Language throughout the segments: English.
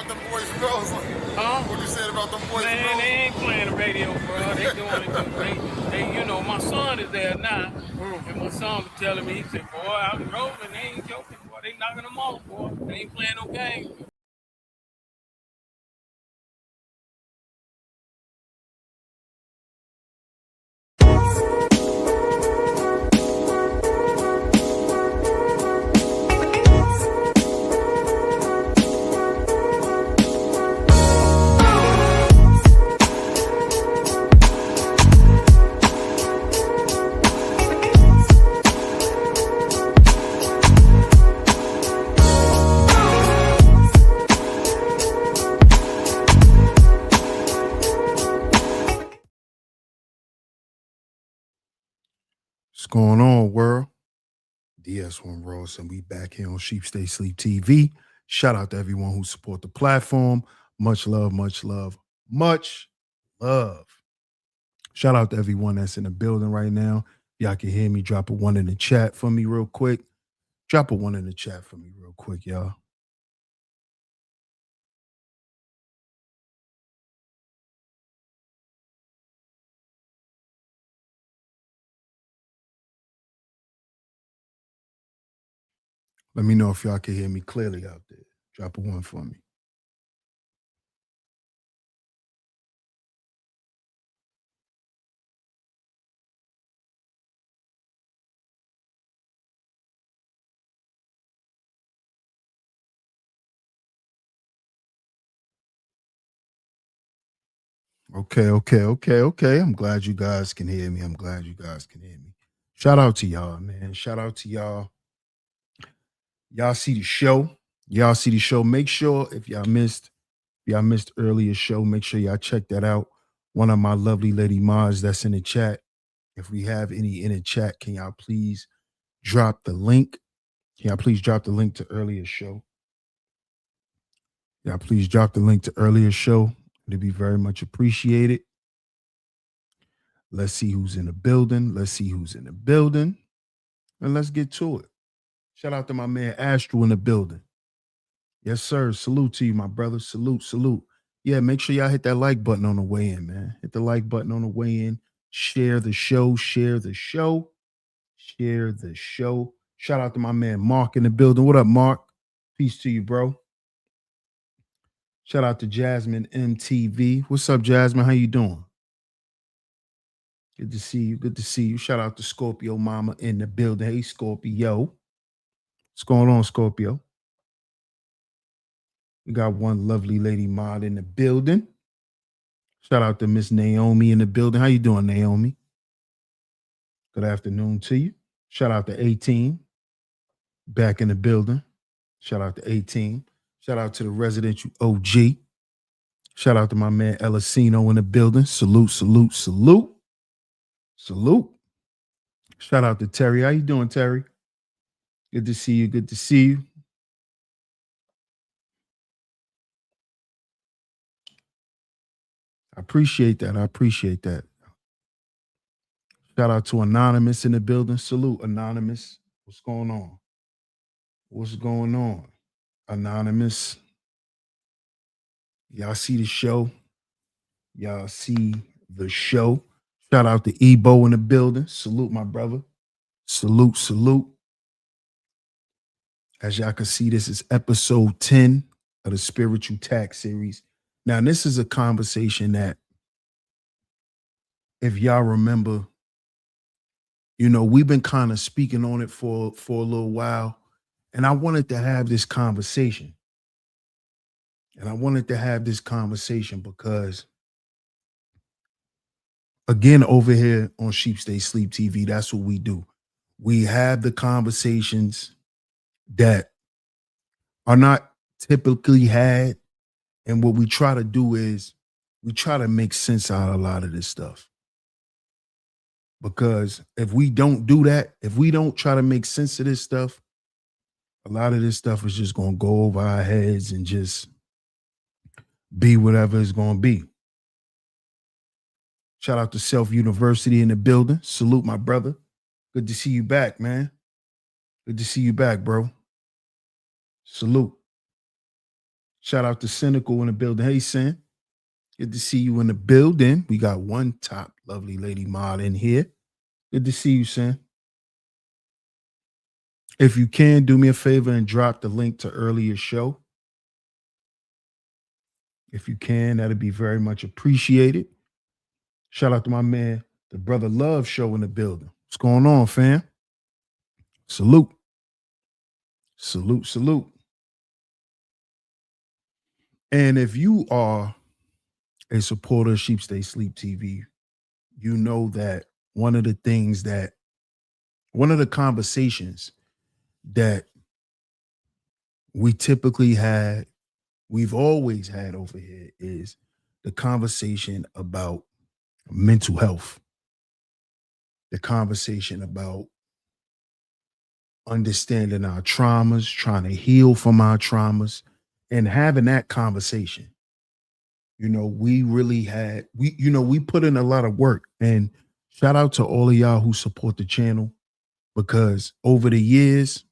Them boys smells. Huh? What you said about them boys Man, smells? they ain't playing the radio, bro. They doing it. They, my son is there now, and my son was telling me, he said, boy, out in Roseland, they ain't joking, boy. They knocking them off, boy. They ain't playing no games. What's going on, world? DS1 Ross, and we back here on Sheep Stay Sleep TV. Shout out to everyone who support the platform. Much love, much love, much love. Shout out to everyone that's in the building right now. Y'all can hear me. Drop a one in the chat for me real quick. Drop a one in the chat for me real quick, y'all. Let me know if y'all can hear me clearly out there. Drop a one for me. Okay. I'm glad you guys can hear me. Shout out to y'all, man. Shout out to y'all. Y'all see the show. Make sure if y'all missed earlier show, make sure y'all check that out. One of my lovely lady mods that's in the chat. If we have any in the chat, can y'all please drop the link? Can y'all please drop the link to earlier show? Y'all please drop the link to earlier show. It'd be very much appreciated. Let's see who's in the building. And let's get to it. Shout out to my man Astro in the building. Yes, sir. Salute to you, my brother. Salute. Yeah, make sure y'all hit that like button on the way in, man. Hit the like button on the way in. Share the show. Shout out to my man Mark in the building. What up, Mark? Peace to you, bro. Shout out to Jasmine MTV. What's up, Jasmine? How you doing? Good to see you. Shout out to Scorpio Mama in the building. Hey, Scorpio. What's going on, Scorpio? We got one lovely lady mod in the building. Shout out to Miss Naomi in the building. How you doing, Naomi? Good afternoon to you. Shout out to 18 back in the building. Shout out to 18. Shout out to the residential OG. Shout out to my man Elisino in the building. Salute. Shout out to Terry. How you doing, Terry? Good to see you. I appreciate that. Shout out to Anonymous in the building. Salute, Anonymous. What's going on? Anonymous. Y'all see the show? Shout out to Ebo in the building. Salute, my brother. Salute. As y'all can see, this is episode 10 of the Spiritual Tax series. Now, this is a conversation that, if y'all remember, we've been kind of speaking on it for a little while. And I wanted to have this conversation. Because, again, over here on Sheep Stay Sleep TV, that's what we do. We have the conversations that are not typically had. And what we try to do is we try to make sense out of a lot of this stuff. Because if we don't do that, if we don't try to make sense of this stuff, a lot of this stuff is just going to go over our heads and just be whatever it's going to be. Shout out to Self University in the building. Salute, my brother. Good to see you back, man. Good to see you back, bro. Salute. Shout out to Cynical in the building. Hey, Sin. Good to see you in the building. We got one top lovely lady mod in here. Good to see you, Sin. If you can, do me a favor and drop the link to earlier show. If you can, that'd be very much appreciated. Shout out to my man, the Brother Love Show in the building. What's going on, fam? Salute. Salute, salute. And if you are a supporter of Sheep Stay Sleep TV, you know that one of the conversations that we've always had over here is the conversation about mental health, the conversation about understanding our traumas, trying to heal from our traumas, and having that conversation. You know, we put in a lot of work, and shout out to all of y'all who support the channel, because over the years,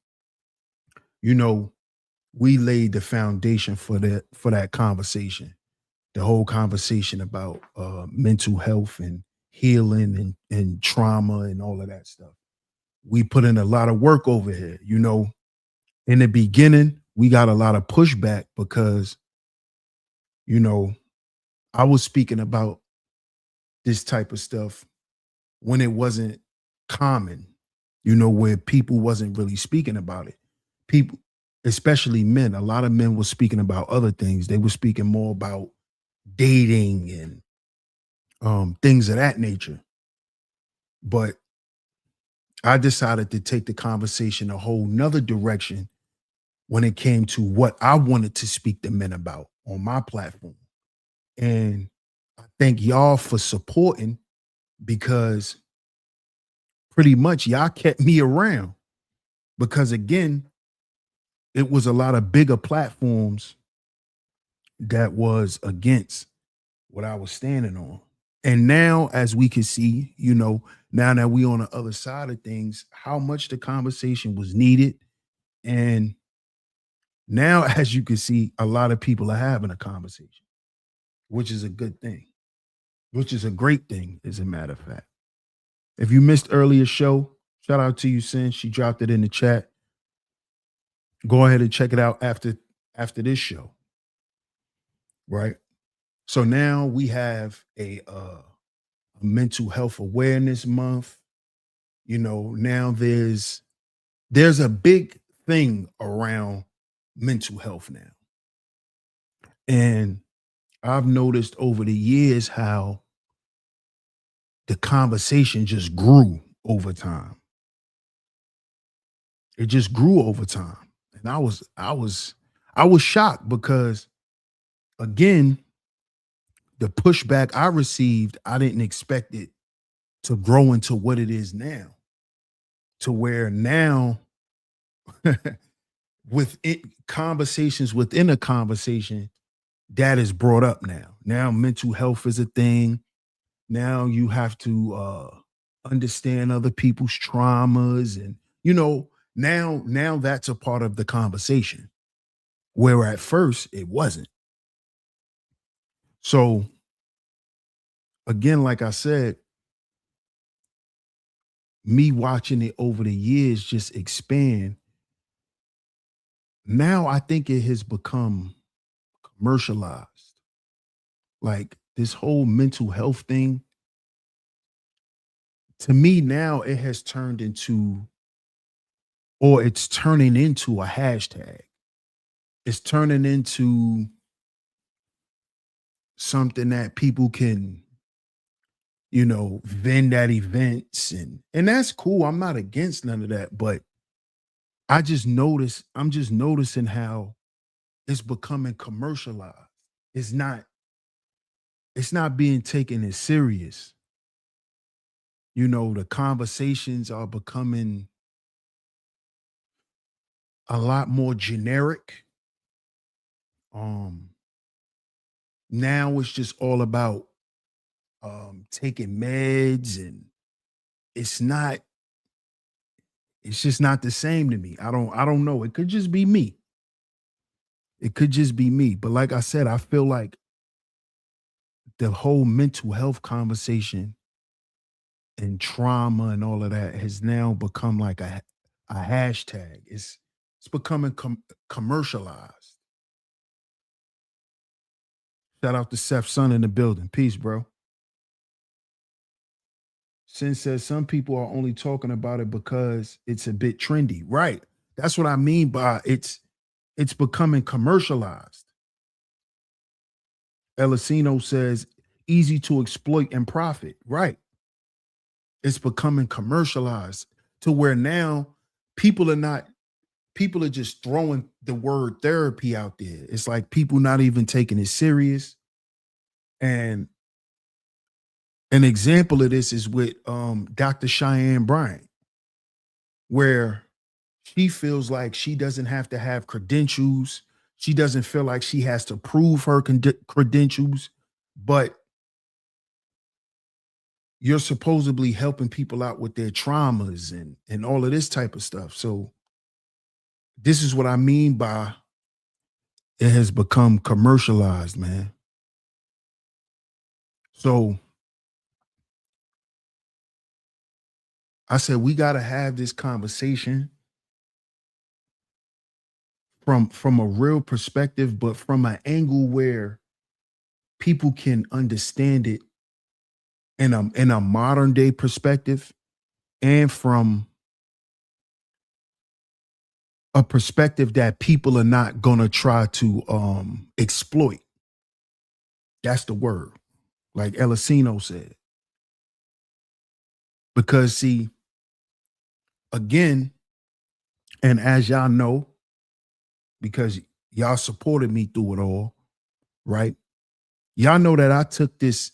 you know, we laid the foundation for that conversation, the whole conversation about mental health and healing and trauma and all of that stuff. We put in a lot of work over here. You know, in the beginning, we got a lot of pushback because, you know, I was speaking about this type of stuff when it wasn't common, you know, where people wasn't really speaking about it. People, especially men, a lot of men were speaking about other things. They were speaking more about dating and things of that nature. But I decided to take the conversation a whole nother direction when it came to what I wanted to speak to men about on my platform. And I thank y'all for supporting, because pretty much y'all kept me around, because again, it was a lot of bigger platforms that was against what I was standing on. And now, as we can see, you know, now that we on the other side of things, how much the conversation was needed. And now, as you can see, a lot of people are having a conversation, which is a good thing, which is a great thing, as a matter of fact. If you missed earlier show, shout out to you, Sin. She dropped it in the chat. Go ahead and check it out after this show. Right. So now we have a mental health awareness month. You know, now there's a big thing around mental health now. And I've noticed over the years how the conversation just grew over time. It just grew over time. And I was shocked, because again, the pushback I received, I didn't expect it to grow into what it is now. To where now with it, conversations within a conversation, that is brought up now. Now mental health is a thing. Now you have to understand other people's traumas, and you know, now that's a part of the conversation, where at first it wasn't. So again, like I said, me watching it over the years just expand, now I think it has become commercialized. Like this whole mental health thing, to me now it has turned into, or it's turning into, a hashtag. It's turning into something that people can, you know, vend at events, and that's cool. I'm not against none of that, but I'm just noticing how it's becoming commercialized. It's not being taken as serious. You know, the conversations are becoming a lot more generic. Now it's just all about taking meds, and it's just not the same to me. I don't know. It could just be me. It could just be me. But like I said, I feel like the whole mental health conversation and trauma and all of that has now become like a hashtag. It's becoming commercialized. Shout out to Seth Son in the building. Peace, bro. Sin says some people are only talking about it because it's a bit trendy. Right. That's what I mean by it's becoming commercialized. Elisino says easy to exploit and profit. Right. It's becoming commercialized to where now people are just throwing the word therapy out there. It's like people not even taking it serious. And an example of this is with Dr. Cheyenne Bryant, where she feels like she doesn't have to have credentials. She doesn't feel like she has to prove her credentials, but you're supposedly helping people out with their traumas and all of this type of stuff. So this is what I mean by it has become commercialized, man. So I said we got to have this conversation from a real perspective, but from an angle where people can understand it in a modern day perspective, and from a perspective that people are not gonna try to exploit. That's the word, like Elisino said. Because see, again, and as y'all know, because y'all supported me through it all, right? Y'all know that I took this,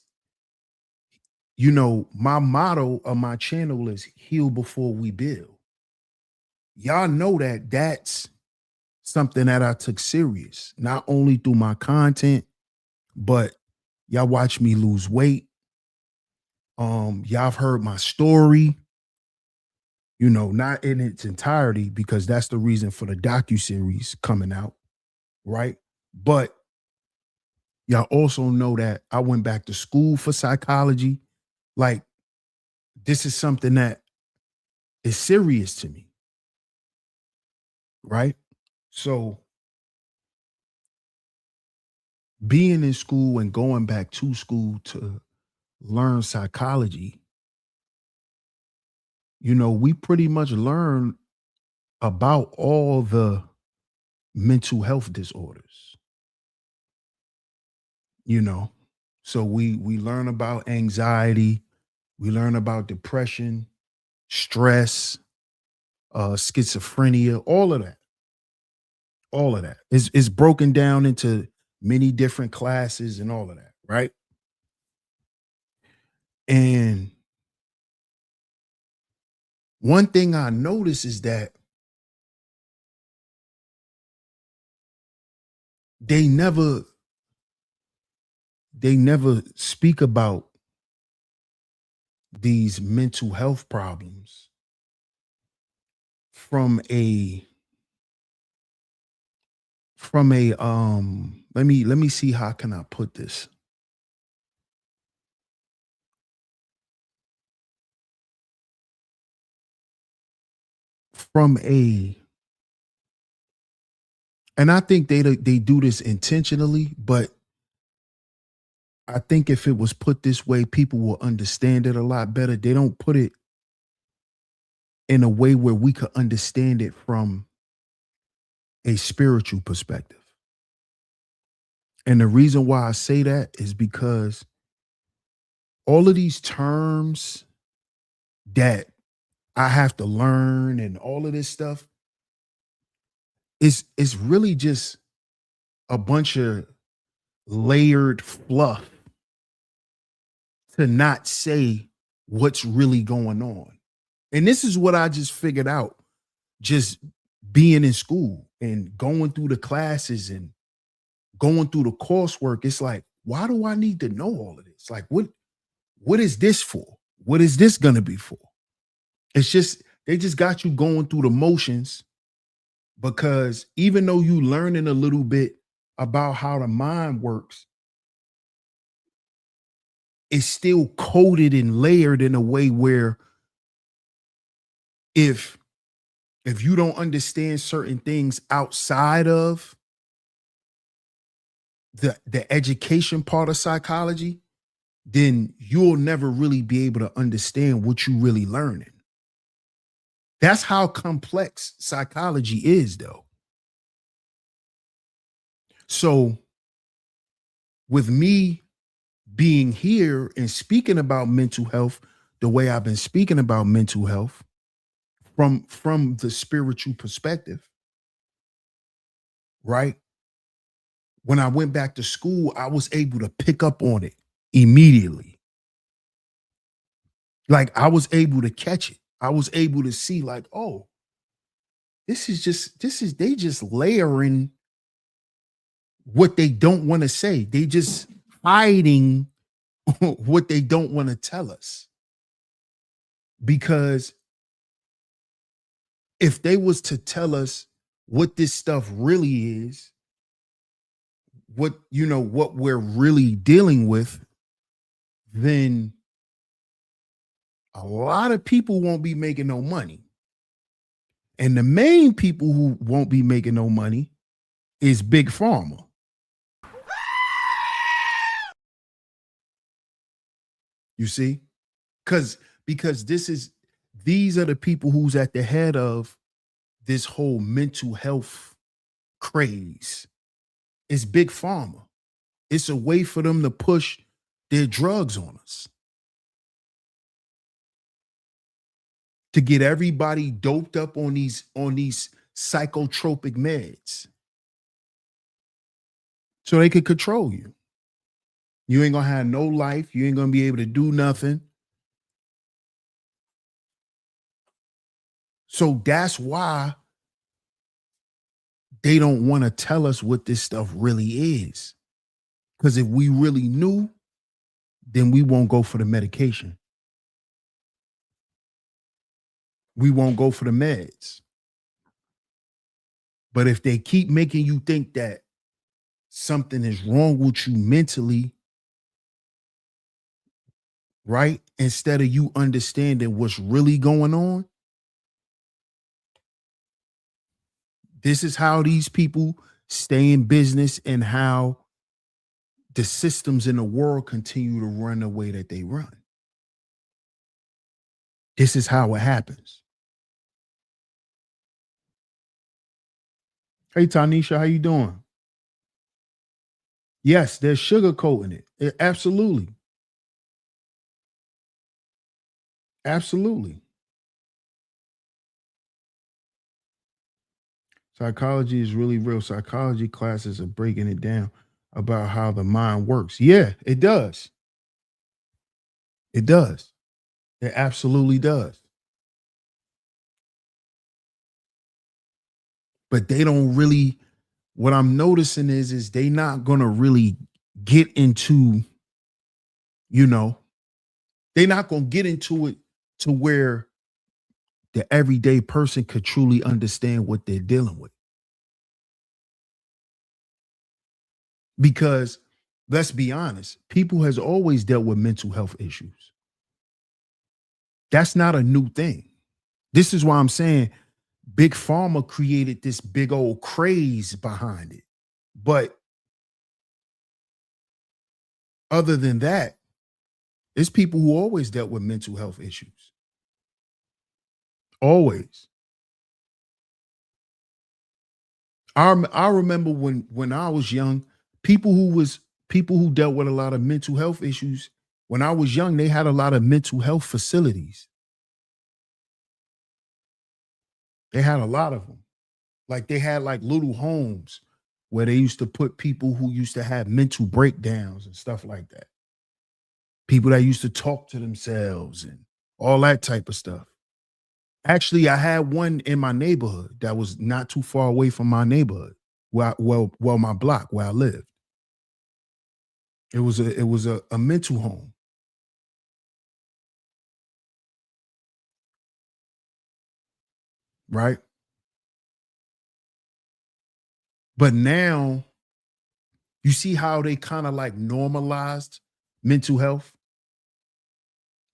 my motto of my channel is heal before we build. Y'all know that that's something that I took serious, not only through my content, but y'all watch me lose weight. Y'all have heard my story, not in its entirety, because that's the reason for the docuseries coming out, right? But y'all also know that I went back to school for psychology. Like, this is something that is serious to me, right? So being in school and going back to school to learn psychology, we pretty much learn about all the mental health disorders, So we learn about anxiety, we learn about depression, stress, schizophrenia, all of that. All of that is broken down into many different classes and all of that, right? And one thing I notice is that they never speak about these mental health problems from a let me see how can I put this. And I think they do this intentionally, but I think if it was put this way, people will understand it a lot better. They don't put it in a way where we could understand it from a spiritual perspective. And the reason why I say that is because all of these terms that I have to learn and all of this stuff is really just a bunch of layered fluff to not say what's really going on. And this is what I just figured out just being in school and going through the classes and going through the coursework. It's like, why do I need to know all of this? Like, what is this for? What is this going to be for? It's just, they just got you going through the motions because even though you learning a little bit about how the mind works, it's still coded and layered in a way where if you don't understand certain things outside of the education part of psychology, then you'll never really be able to understand what you really learning. That's how complex psychology is, though. So with me being here and speaking about mental health the way I've been speaking about mental health from the spiritual perspective, right? When I went back to school, I was able to pick up on it immediately. Like I was able to catch it. I was able to see like, oh, they just layering what they don't want to say. They just hiding what they don't want to tell us. Because if they was to tell us what this stuff really is, what we're really dealing with, then a lot of people won't be making no money. And the main people who won't be making no money is Big Pharma. You see? Because these are the people who's at the head of this whole mental health craze. It's Big Pharma. It's a way for them to push their drugs on us, to get everybody doped up on these psychotropic meds so they could control you. You ain't gonna have no life. You ain't gonna be able to do nothing. So that's why they don't want to tell us what this stuff really is. Because if we really knew, then we won't go for the medication. We won't go for the meds. But if they keep making you think that something is wrong with you mentally, right? Instead of you understanding what's really going on, this is how these people stay in business and how the systems in the world continue to run the way that they run. This is how it happens. Hey, Tanisha, how you doing? Yes, there's sugarcoating it. Absolutely. Absolutely. Psychology is really real. Psychology classes are breaking it down about how the mind works. Yeah, it does. It does. It absolutely does. But they don't really, what I'm noticing is they not gonna really get into, they're not gonna get into it to where the everyday person could truly understand what they're dealing with. Because let's be honest, people has always dealt with mental health issues. That's not a new thing. This is why I'm saying Big Pharma created this big old craze behind it. But other than that, it's people who always dealt with mental health issues. Always. I remember when I was young, people who dealt with a lot of mental health issues, when I was young, they had a lot of mental health facilities. They had a lot of them. Like they had like little homes where they used to put people who used to have mental breakdowns and stuff like that. People that used to talk to themselves and all that type of stuff. Actually, I had one in my neighborhood that was not too far away from my neighborhood, my block where I lived. It was a mental home. Right? But now you see how they kind of like normalized mental health,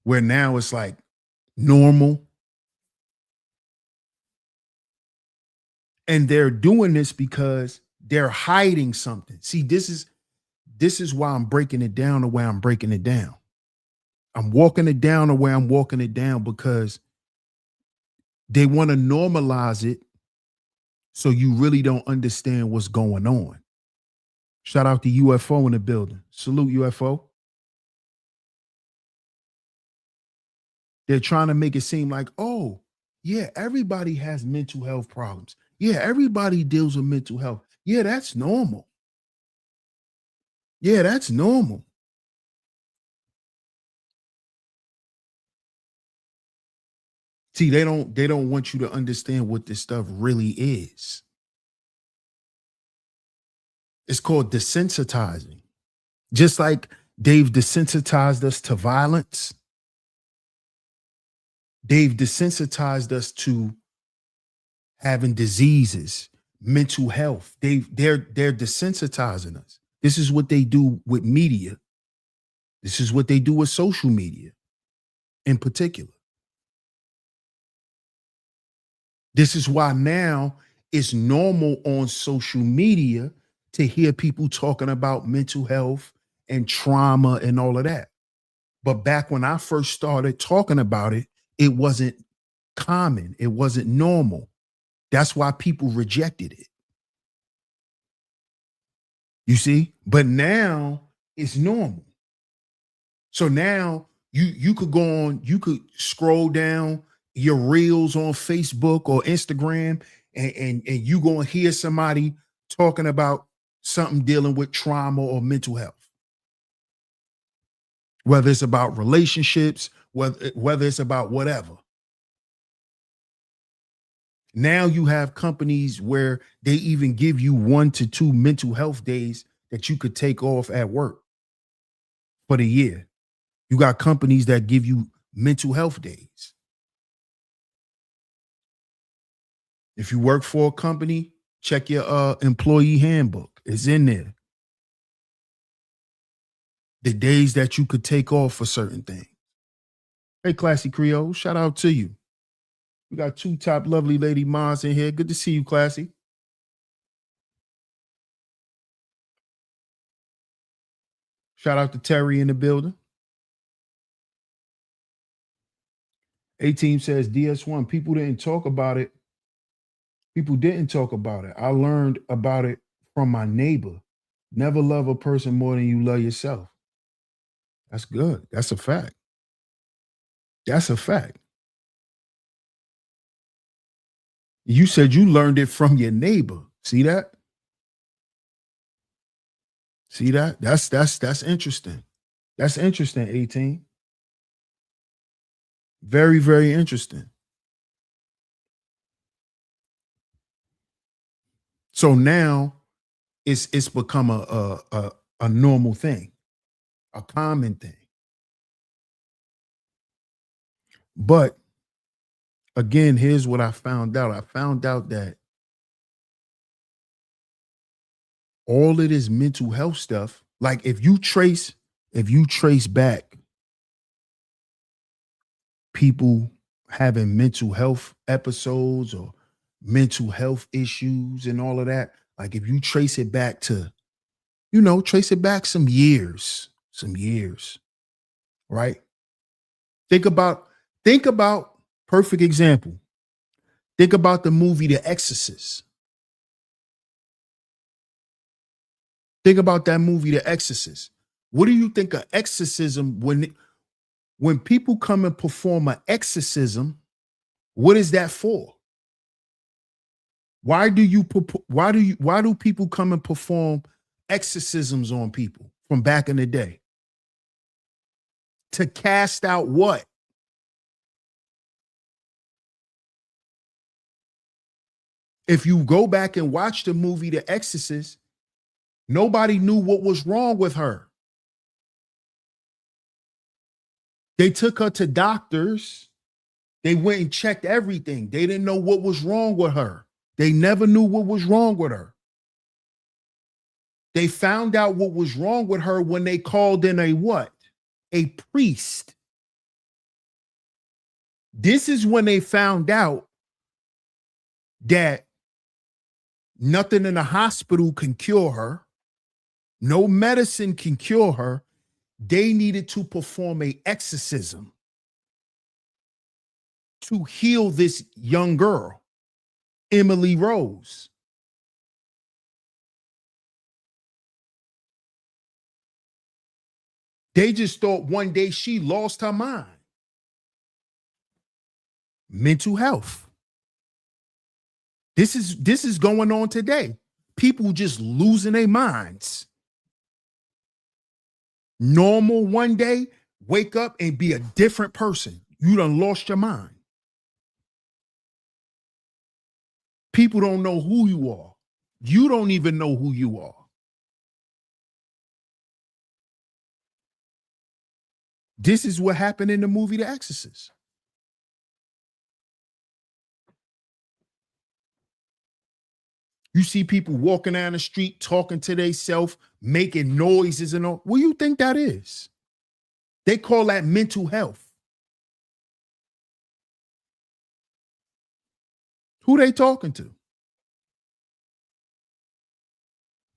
where now it's like normal. And they're doing this because they're hiding something. See, this is why I'm breaking it down the way I'm breaking it down. I'm walking it down the way I'm walking it down because they want to normalize it so you really don't understand what's going on. Shout out to UFO in the building. Salute, UFO. They're trying to make it seem like, oh, yeah, everybody has mental health problems. Yeah, everybody deals with mental health. Yeah, that's normal. Yeah, that's normal. See, they don't want you to understand what this stuff really is. It's called desensitizing. Just like they've desensitized us to violence, they've desensitized us to having diseases, mental health. They're desensitizing us. This is what they do with media. This is what they do with social media in particular. This is why now it's normal on social media to hear people talking about mental health and trauma and all of that. But back when I first started talking about it, it wasn't common. It wasn't normal. That's why people rejected it. You see? But now it's normal. So now you could go on, you could scroll down your reels on Facebook or Instagram, and you gonna hear somebody talking about something dealing with trauma or mental health. Whether it's about relationships, whether it's about whatever. Now you have companies where they even give you 1 to 2 mental health days that you could take off at work for the year. You got companies that give you mental health days. If you work for a company, check your employee handbook. It's in there. The days that you could take off for certain things. Hey, Classy Creole, shout out to you. We got 2 top lovely lady moms in here. Good to see you, Classy. Shout out to Terry in the building. A-Team says, DS1, people didn't talk about it. People didn't talk about it. I learned about it from my neighbor. Never love a person more than you love yourself. That's good. That's a fact. That's a fact. You said you learned it from your neighbor. See that? See that? That's interesting. That's interesting, 18. Very, very interesting. So now it's become a normal thing, a common thing. But again, here's what I found out. I found out that all of this mental health stuff, like if you trace back people having mental health episodes or mental health issues and all of that, like if you trace it back to, trace it back some years, right? Think about perfect example. Think about the movie The Exorcist. Think about that movie, The Exorcist. What do you think of exorcism when people come and perform an exorcism? What is that for? Why do people come and perform exorcisms on people from back in the day? To cast out what? If you go back and watch the movie The Exorcist, nobody knew what was wrong with her. They took her to doctors. They went and checked everything. They didn't know what was wrong with her. They never knew what was wrong with her. They found out what was wrong with her when they called in a what? A priest. This is when they found out that nothing in the hospital can cure her. No medicine can cure her. They needed to perform an exorcism to heal this young girl, Emily Rose. They just thought one day she lost her mind. Mental health. This is going on today. People just losing their minds. Normal one day, wake up and be a different person. You done lost your mind. People don't know who you are. You don't even know who you are. This is what happened in the movie The Exorcist. You see people walking down the street, talking to themselves, making noises and all. What do you think that is? They call that mental health. Who they talking to?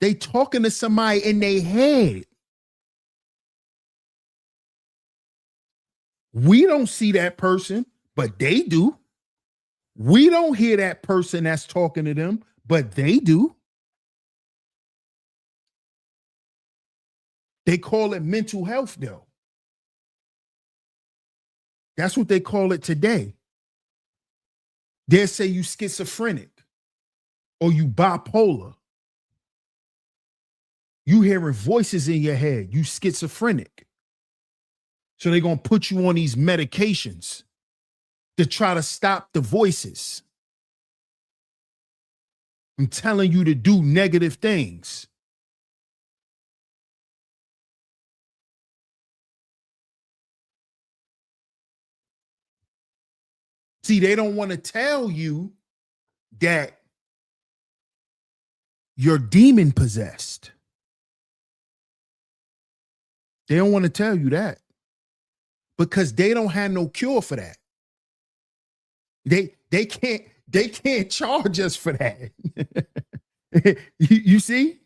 They talking to somebody in their head. We don't see that person, but they do. We don't hear that person that's talking to them, but they do. They call it mental health, though. That's what they call it today. They'll say you schizophrenic or you bipolar. You hearing voices in your head, you schizophrenic. So they're going to put you on these medications to try to stop the voices. I'm telling you to do negative things. See, they don't want to tell you that you're demon possessed. They don't want to tell you that because they don't have no cure for that. They can't charge us for that. you see?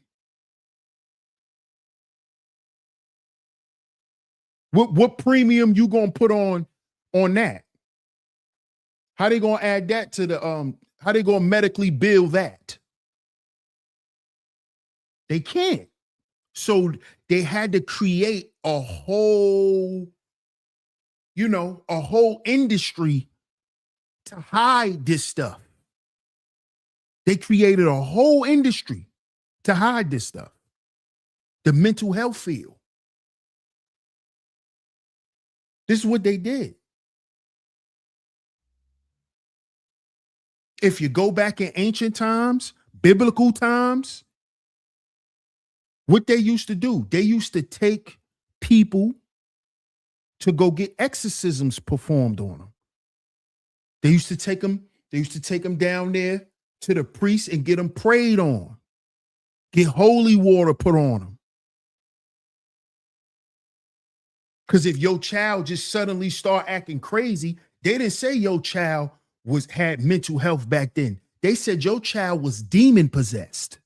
What premium you gonna put on that? How they gonna add that to the how they gonna medically bill that? They can't. So they had to create a whole, a whole industry to hide this stuff. They created a whole industry to hide this stuff. The mental health field. This is what they did. If you go back in ancient times, biblical times, what they used to do, they used to take people to go get exorcisms performed on them. They used to take them down there to the priest and get them prayed on. Get holy water put on them. Because if your child just suddenly start acting crazy, they didn't say your child had mental health back then. They said your child was demon possessed.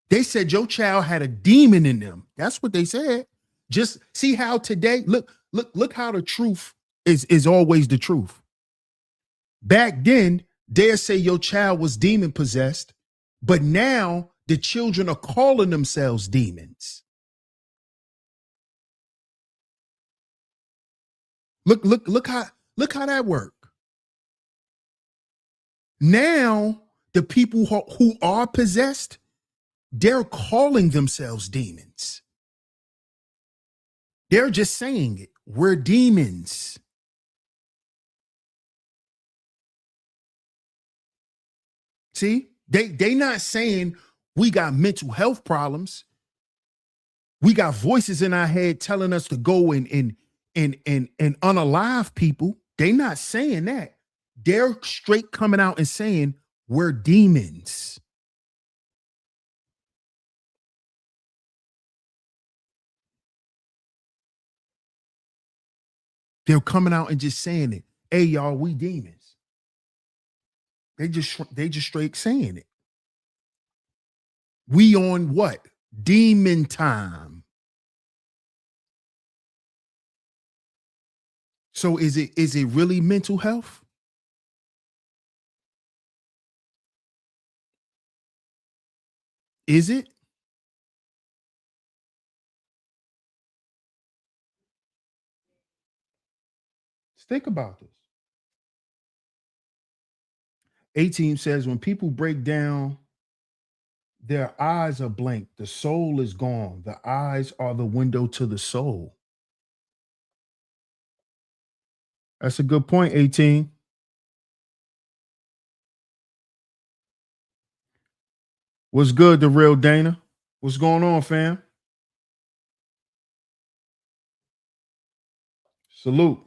They said your child had a demon in them. That's what they said. Just see how today, look how the truth is always the truth. Back then, they'll say your child was demon possessed, but now the children are calling themselves demons. Look how that work. Now the people who are possessed, they're calling themselves demons. They're just saying it. We're demons. See, they not saying we got mental health problems. We got voices in our head telling us to go and unalive people. They not saying that. They're straight coming out and saying we're demons. They're coming out and just saying it. Hey, y'all, we demons. They just straight saying it. We on what? Demon time. So is it really mental health? Is it? Let's think about this. 18 says when people break down, their eyes are blank. The soul is gone. The eyes are the window to the soul. That's a good point, 18. What's good, the real Dana? What's going on, fam? Salute.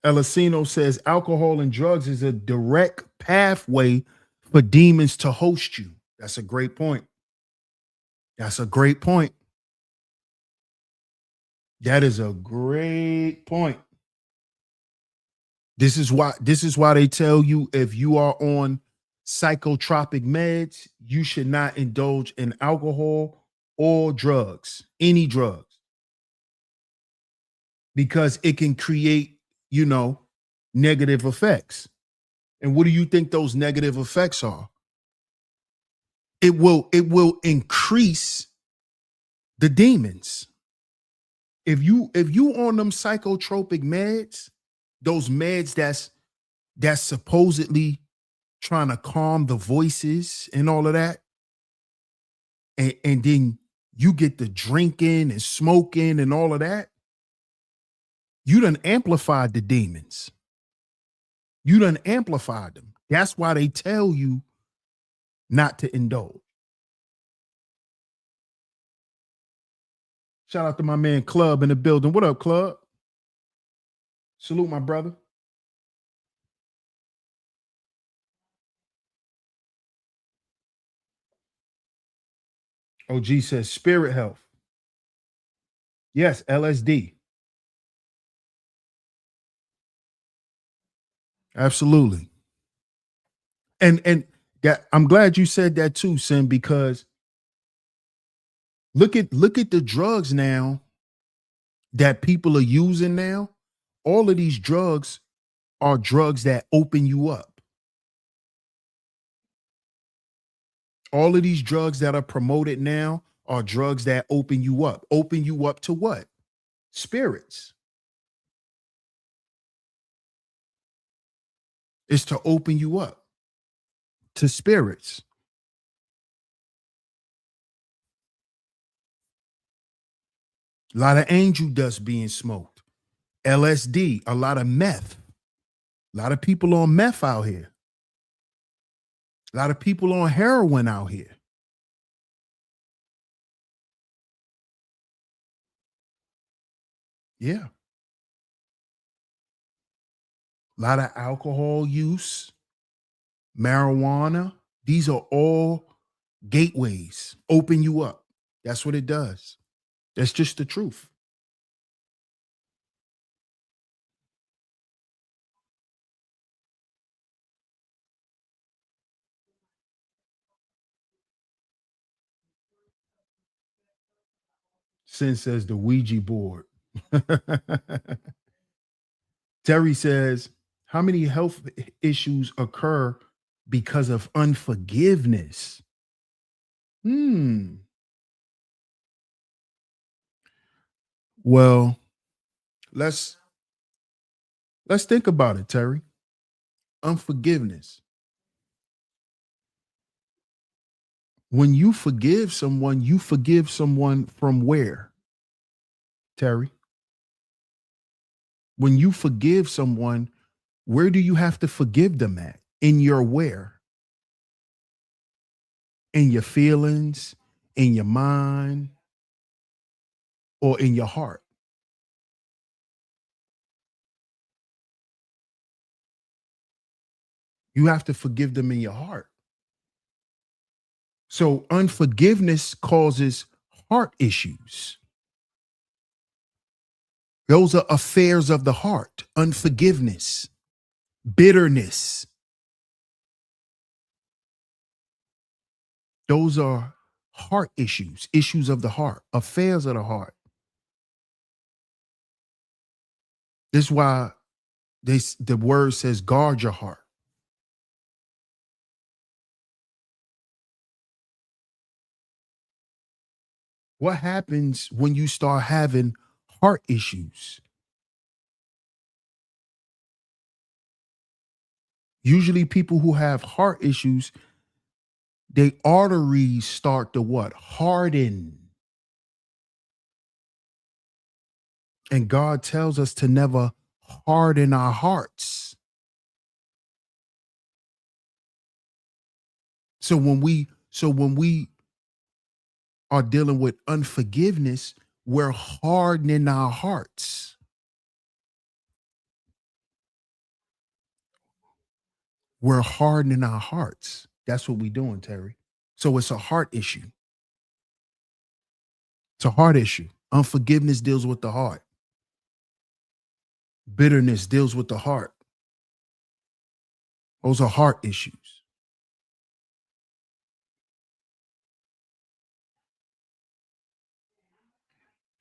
Elisino says alcohol and drugs is a direct pathway for demons to host you. That's a great point. That's a great point. That is a great point. This is why they tell you if you are on psychotropic meds, you should not indulge in alcohol or drugs, any drugs, because it can create, negative effects. And what do you think those negative effects are? It will increase the demons. If you on them psychotropic meds, those meds that's supposedly trying to calm the voices and all of that, and then you get the drinking and smoking and all of that, you done amplified the demons. You done amplified them. That's why they tell you not to indulge. Shout out to my man Club in the building. What up, Club? Salute, my brother. OG says spirit health. Yes, LSD. Absolutely. And that, I'm glad you said that too, Sim, because look at the drugs now that people are using now. All of these drugs are drugs that open you up. All of these drugs that are promoted now are drugs that open you up. Open you up to what? Spirits. It's to open you up to spirits. A lot of angel dust being smoked. LSD, a lot of meth. A lot of people on meth out here. A lot of people on heroin out here. Yeah. A lot of alcohol use, marijuana. These are all gateways. Open you up. That's what it does. That's just the truth. Sin says the Ouija board. Terry says, how many health issues occur because of unforgiveness? Well, let's think about it, Terry. Unforgiveness. When you forgive someone from where? Terry. When you forgive someone, where do you have to forgive them at? In your where? In your feelings, in your mind, or in your heart? You have to forgive them in your heart. So unforgiveness causes heart issues. Those are affairs of the heart, unforgiveness, bitterness. Those are heart issues, issues of the heart, affairs of the heart. This is why the word says guard your heart. What happens when you start having heart issues? Usually people who have heart issues, their arteries start to what? Harden. And God tells us to never harden our hearts. So when we are dealing with unforgiveness, we're hardening our hearts. We're hardening our hearts. That's what we're doing, Terry. So it's a heart issue. It's a heart issue. Unforgiveness deals with the heart. Bitterness deals with the heart. Those are heart issues.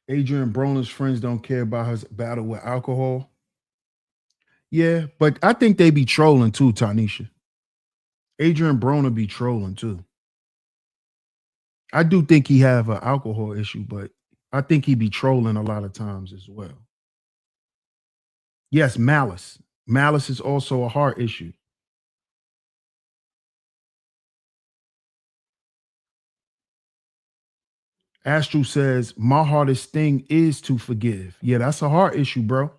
Adrian Broner's friends don't care about his battle with alcohol. Yeah, but I think they be trolling too, Tanisha. Adrian Broner be trolling too. I do think he have an alcohol issue, but I think he be trolling a lot of times as well. Yes, malice. Malice is also a heart issue. Astral says, my hardest thing is to forgive. Yeah, that's a heart issue, bro.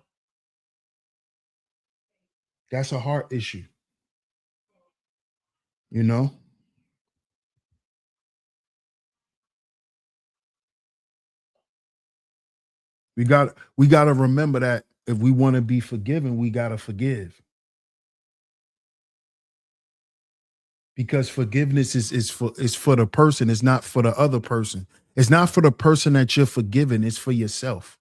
That's a heart issue. You know? We got to remember that if we want to be forgiven, we got to forgive. Because forgiveness is for the person, it's not for the other person. It's not for the person that you're forgiving, it's for yourself.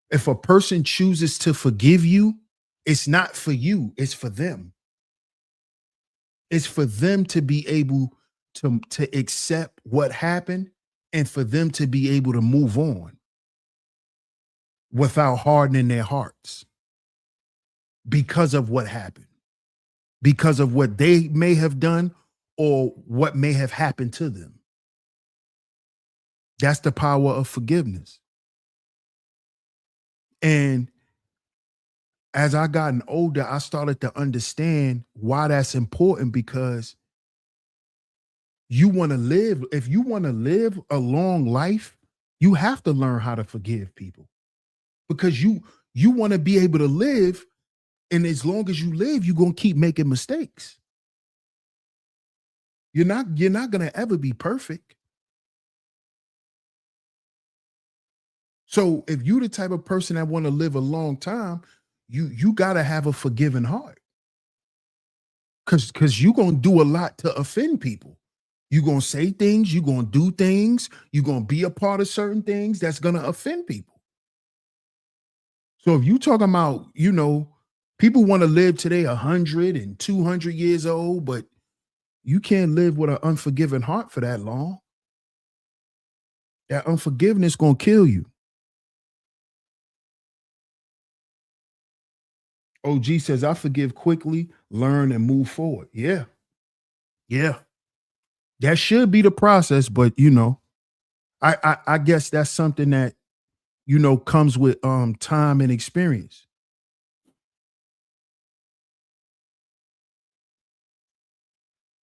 If a person chooses to forgive you, it's not for you, it's for them. It's for them to be able to accept what happened and for them to be able to move on without hardening their hearts because of what happened, because of what they may have done or what may have happened to them. That's the power of forgiveness. And as I gotten older, I started to understand why that's important, because you want to live, if you want to live a long life, you have to learn how to forgive people, because you want to be able to live, and as long as you live, you're going to keep making mistakes. You're not going to ever be perfect. So if you're the type of person that want to live a long time, you got to have a forgiving heart, because you're going to do a lot to offend people. You're going to say things, you're going to do things, you're going to be a part of certain things that's going to offend people. So if you talking about, people want to live today 100 and 200 years old, but you can't live with an unforgiving heart for that long. That unforgiveness going to kill you. OG says, I forgive quickly, learn, and move forward. Yeah. Yeah. That should be the process, but I guess that's something that comes with time and experience.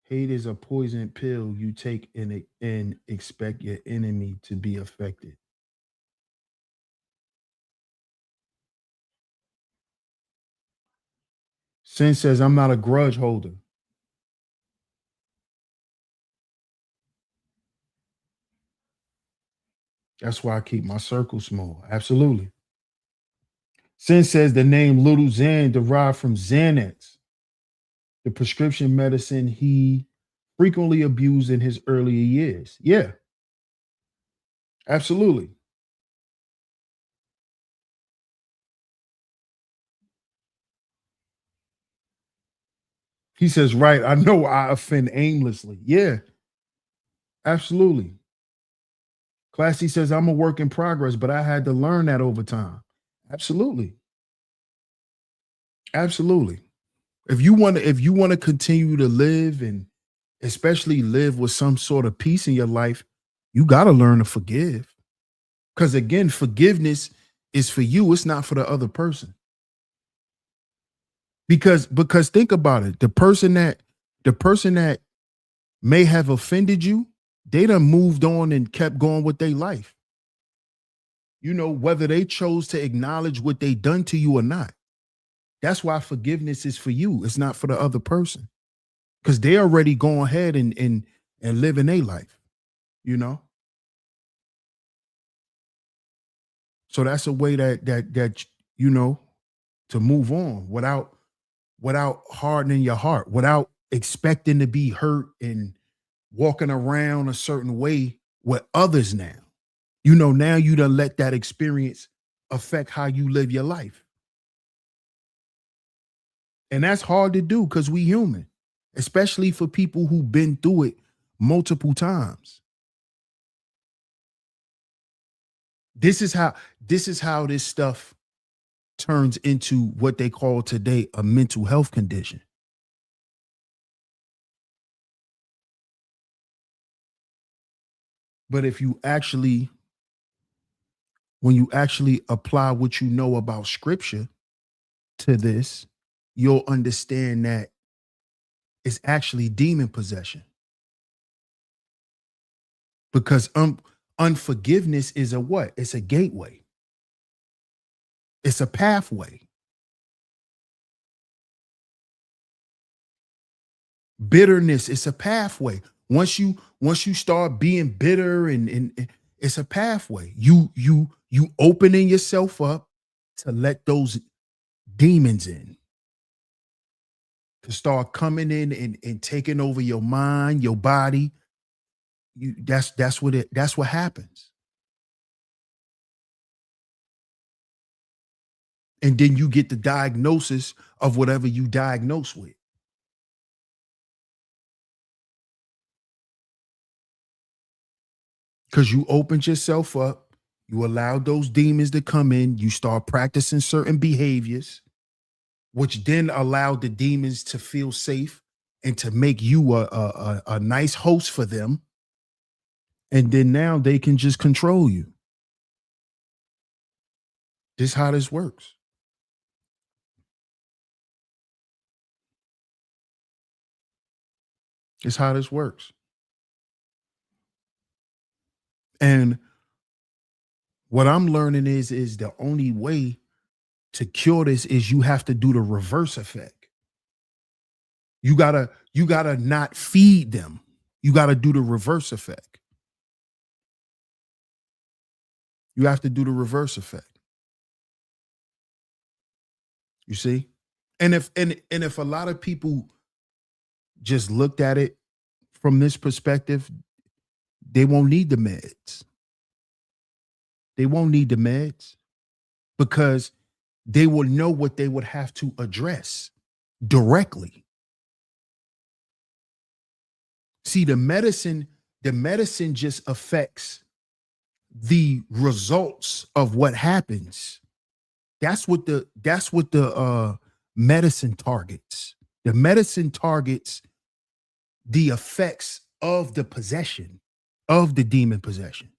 Hate is a poison pill you take and expect your enemy to be affected. Sin says, I'm not a grudge holder. That's why I keep my circle small. Absolutely. Sin says the name Little Xan derived from Xanax, the prescription medicine he frequently abused in his earlier years. Yeah, absolutely. He says, right, I know I offend aimlessly. Yeah, absolutely. Classy says, I'm a work in progress, but I had to learn that over time. Absolutely. Absolutely. If you want to continue to live and especially live with some sort of peace in your life, you got to learn to forgive. Because again, forgiveness is for you, it's not for the other person. Because think about it, the person that may have offended you, they done moved on and kept going with their life. You know, whether they chose to acknowledge what they done to you or not. That's why forgiveness is for you. It's not for the other person. Because they already go ahead and living their life, you know? So that's a way that you know, to move on without hardening your heart, without expecting to be hurt and walking around a certain way with others now. You know, now you done let that experience affect how you live your life. And that's hard to do because we human, especially for people who've been through it multiple times. This is how this stuff turns into what they call today a mental health condition. But when you actually apply what you know about scripture to this, you'll understand that it's actually demon possession. Because unforgiveness is a what? It's a gateway. It's a pathway. Bitterness is a pathway. Once you start being bitter and it's a pathway. You opening yourself up to let those demons in, to start coming in and taking over your mind, your body. That's what happens. And then you get the diagnosis of whatever you diagnose with. Because you opened yourself up, you allowed those demons to come in, you start practicing certain behaviors, which then allowed the demons to feel safe and to make you a nice host for them. And then now they can just control you. This is how this works. It's how this works. And what I'm learning is the only way to cure this is you have to do the reverse effect. You gotta not feed them. You gotta do the reverse effect. You have to do the reverse effect. You see? And if a lot of people just looked at it from this perspective, they won't need the meds. They won't need the meds because they will know what they would have to address directly. See, the medicine just affects the results of what happens. That's what the medicine targets. The medicine targets the effects of the possession, of the demon possession.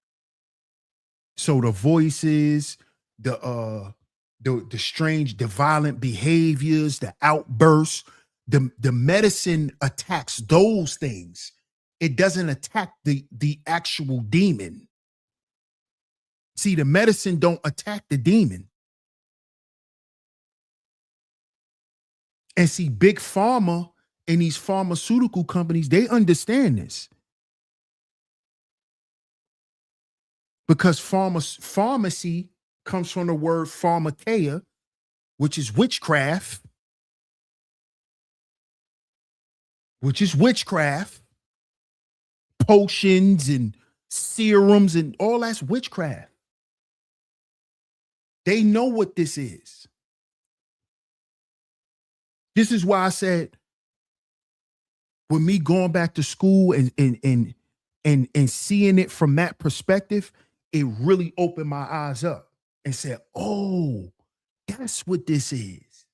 So the voices, the strange, the violent behaviors, the outbursts, the medicine attacks those things. It doesn't attack the actual demon. See, the medicine don't attack the demon. And see, big pharma and these pharmaceutical companies, they understand this. Because pharmacy comes from the word pharmakeia, which is witchcraft. Potions and serums and all that's witchcraft. They know what this is. This is why I said with me going back to school and seeing it from that perspective, it really opened my eyes up and said, oh, that's what this is.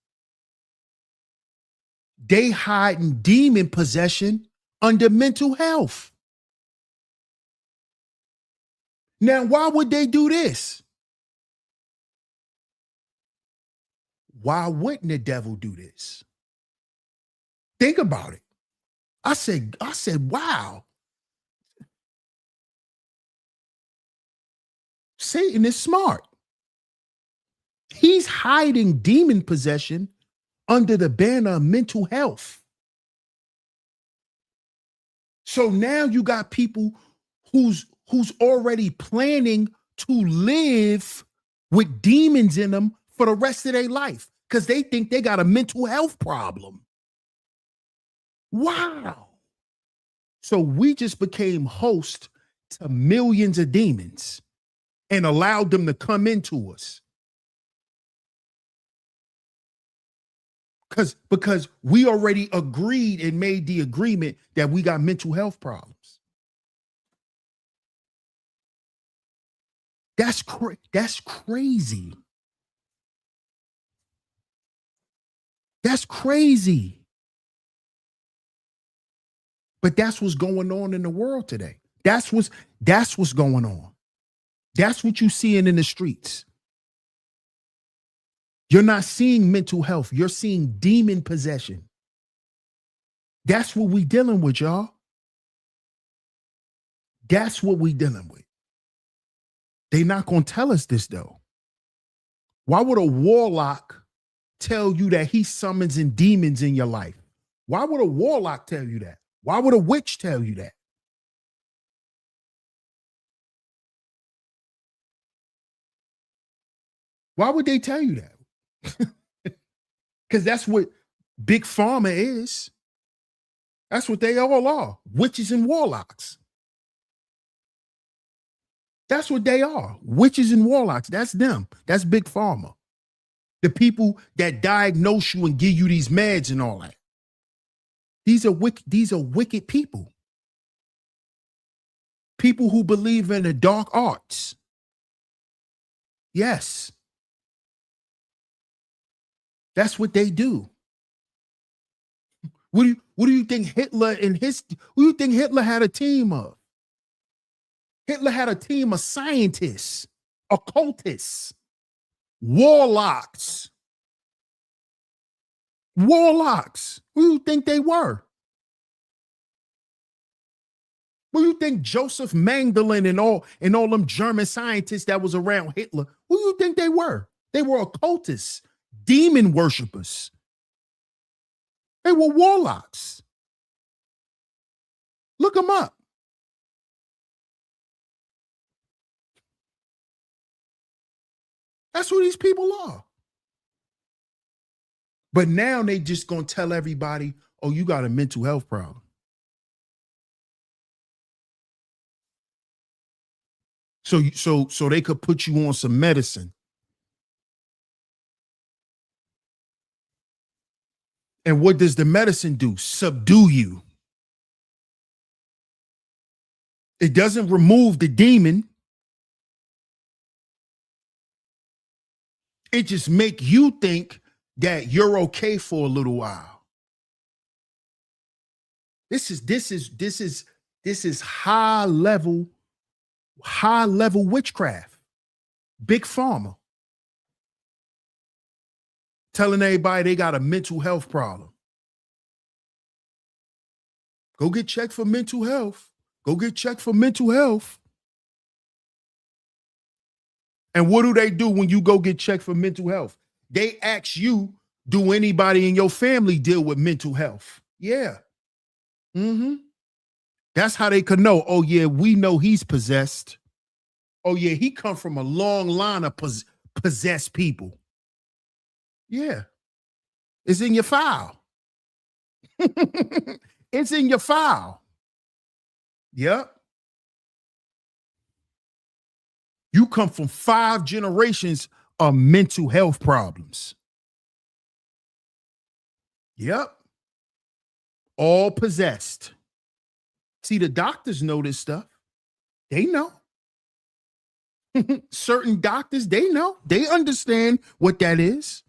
They hiding demon possession under mental health. Now, why would they do this? Why wouldn't the devil do this? Think about it. I said, wow. Satan is smart. He's hiding demon possession under the banner of mental health. So now you got people who's already planning to live with demons in them for the rest of their life because they think they got a mental health problem. Wow. So we just became host to millions of demons and allowed them to come into us. Because we already agreed and made the agreement that we got mental health problems. That's crazy. That's crazy. But that's what's going on in the world today. That's what's going on. That's what you're seeing in the streets. You're not seeing mental health. You're seeing demon possession. That's what we dealing with, y'all. That's what we dealing with. They're not going to tell us this, though. Why would a warlock tell you that he summons in demons in your life? Why would a warlock tell you that? Why would a witch tell you that? Why would they tell you that? Because that's what Big Pharma is. That's what they all are. Witches and warlocks. That's what they are. Witches and warlocks. That's them. That's Big Pharma. The people that diagnose you and give you these meds and all that. These are wicked people. People who believe in the dark arts. Yes. That's what they do. What do you think Hitler had a team of? Hitler had a team of scientists, occultists, warlocks. Warlocks. Who do you think they were? Who do you think Joseph Mengele and all them German scientists that was around Hitler, who do you think they were? They were occultists, demon worshipers. They were warlocks. Look them up. That's who these people are. But now they just gonna tell everybody, oh, you got a mental health problem. So they could put you on some medicine. And what does the medicine do? Subdue you. It doesn't remove the demon. It just make you think that you're okay for a little while. This is high level witchcraft. Big Pharma. Telling everybody they got a mental health problem. Go get checked for mental health. Go get checked for mental health. And what do they do when you go get checked for mental health? They ask you, do anybody in your family deal with mental health? Yeah. Mm-hmm. That's how they could know, oh yeah, we know he's possessed. Oh yeah, he come from a long line of possessed people. Yeah. It's in your file. It's in your file. Yep. You come from 5 generations of mental health problems. Yep. all possessed. See, the doctors know this stuff. They know. Certain doctors, they know. They understand what that is.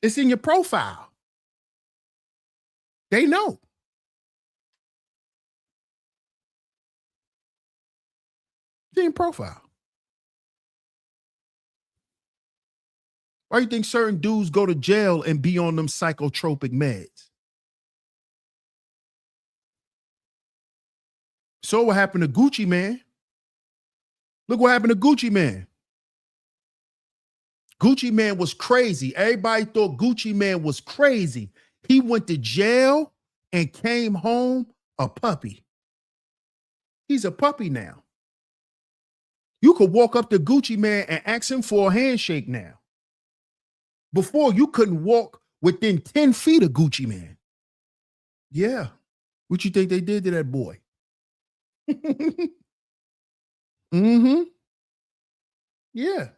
It's in your profile. They know. It's in your profile. Why do you think certain dudes go to jail and be on them psychotropic meds? So what happened to Gucci Mane? Look what happened to Gucci Mane. Gucci Mane was crazy. Everybody thought Gucci Mane was crazy. He went to jail and came home a puppy. He's a puppy now. You could walk up to Gucci Mane and ask him for a handshake now. Before, you couldn't walk within 10 feet of Gucci Mane. Yeah. What you think they did to that boy? Mm-hmm. Yeah.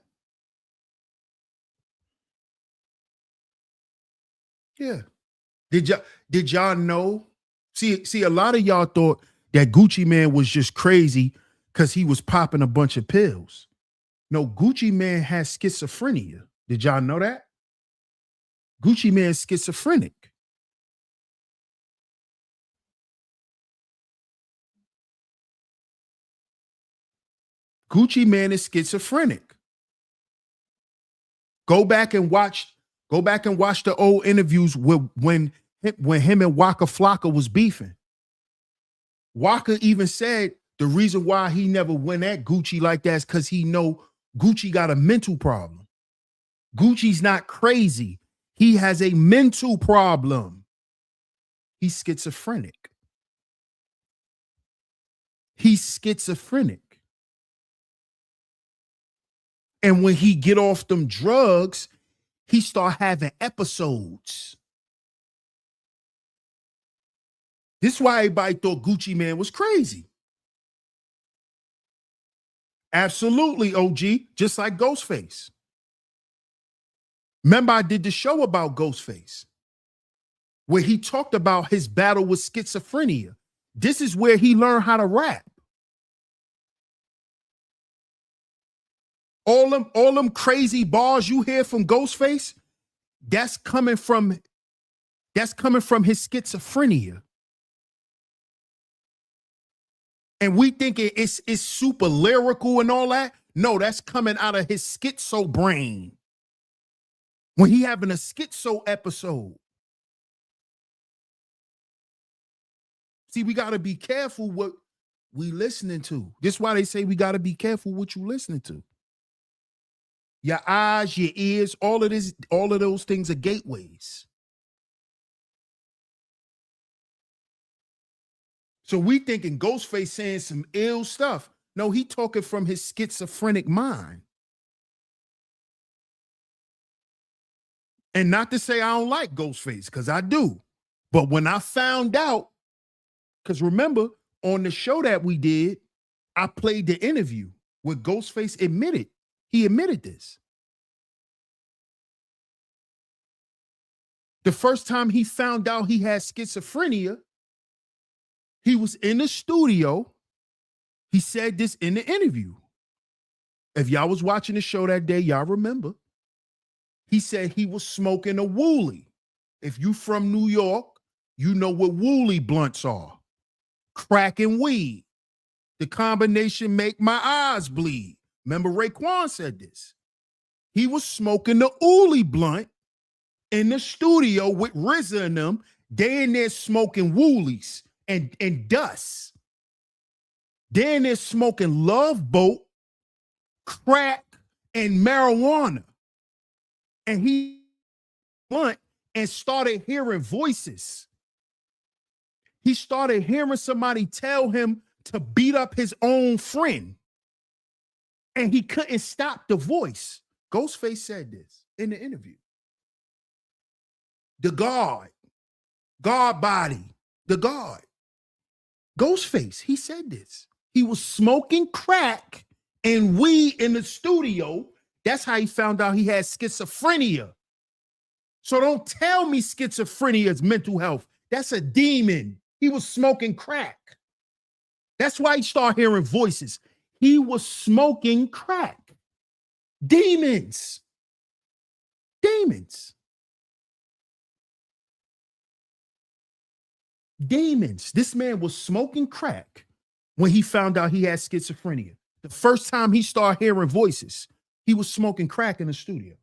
Yeah. Did y'all know? See, a lot of y'all thought that Gucci Mane was just crazy because he was popping a bunch of pills. No, Gucci Mane has schizophrenia. Did y'all know that? Gucci Mane is schizophrenic. Gucci Mane is schizophrenic. Go back and watch the old interviews when him and Waka Flocka was beefing. Waka even said the reason why he never went at Gucci like that is because he know Gucci got a mental problem. Gucci's not crazy. He has a mental problem. He's schizophrenic. He's schizophrenic. And when he get off them drugs, he start having episodes. This is why everybody thought Gucci Mane was crazy. Absolutely, OG, just like Ghostface. Remember, I did the show about Ghostface, where he talked about his battle with schizophrenia. This is where he learned how to rap. All them crazy bars you hear from Ghostface, that's coming from his schizophrenia. And we think it's super lyrical and all that. No, that's coming out of his schizo brain. When he having a schizo episode. See, we got to be careful what we listening to. This is why they say we got to be careful what you listening to. Your eyes, your ears, all of those things are gateways. So we thinking Ghostface saying some ill stuff. No, he talking from his schizophrenic mind. And not to say I don't like Ghostface, because I do. But when I found out, because remember, on the show that we did, I played the interview where Ghostface admitted. He admitted this. The first time he found out he had schizophrenia, he was in the studio. He said this in the interview. If y'all was watching the show that day, y'all remember. He said he was smoking a Wooly. If you from New York, you know what Wooly blunts are. Crack and weed. The combination make my eyes bleed. Remember Raekwon said this. He was smoking the Wooly blunt in the studio with RZA and them. They in there smoking Woolies and dust. They in there smoking Love Boat, crack, and marijuana. And he blunt and started hearing voices. He started hearing somebody tell him to beat up his own friend. And he couldn't stop the voice. Ghostface said this in the interview. The God body, the God. Ghostface, he said this. He was smoking crack and weed in the studio. That's how he found out he had schizophrenia. So don't tell me schizophrenia is mental health. That's a demon. He was smoking crack. That's why he started hearing voices. He was smoking crack. Demons. Demons. Demons. This man was smoking crack when he found out he had schizophrenia. The first time he started hearing voices, he was smoking crack in the studio.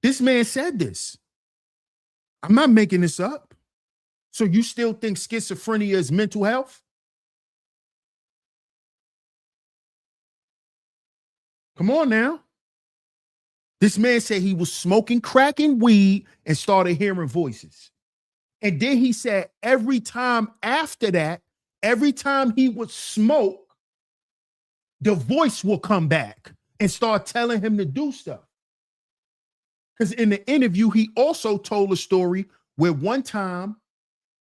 This man said this. I'm not making this up. So you still think schizophrenia is mental health? Come on now. This man said he was smoking crack and weed and started hearing voices. And then he said every time after that, every time he would smoke, the voice will come back and start telling him to do stuff. Because in the interview, he also told a story where one time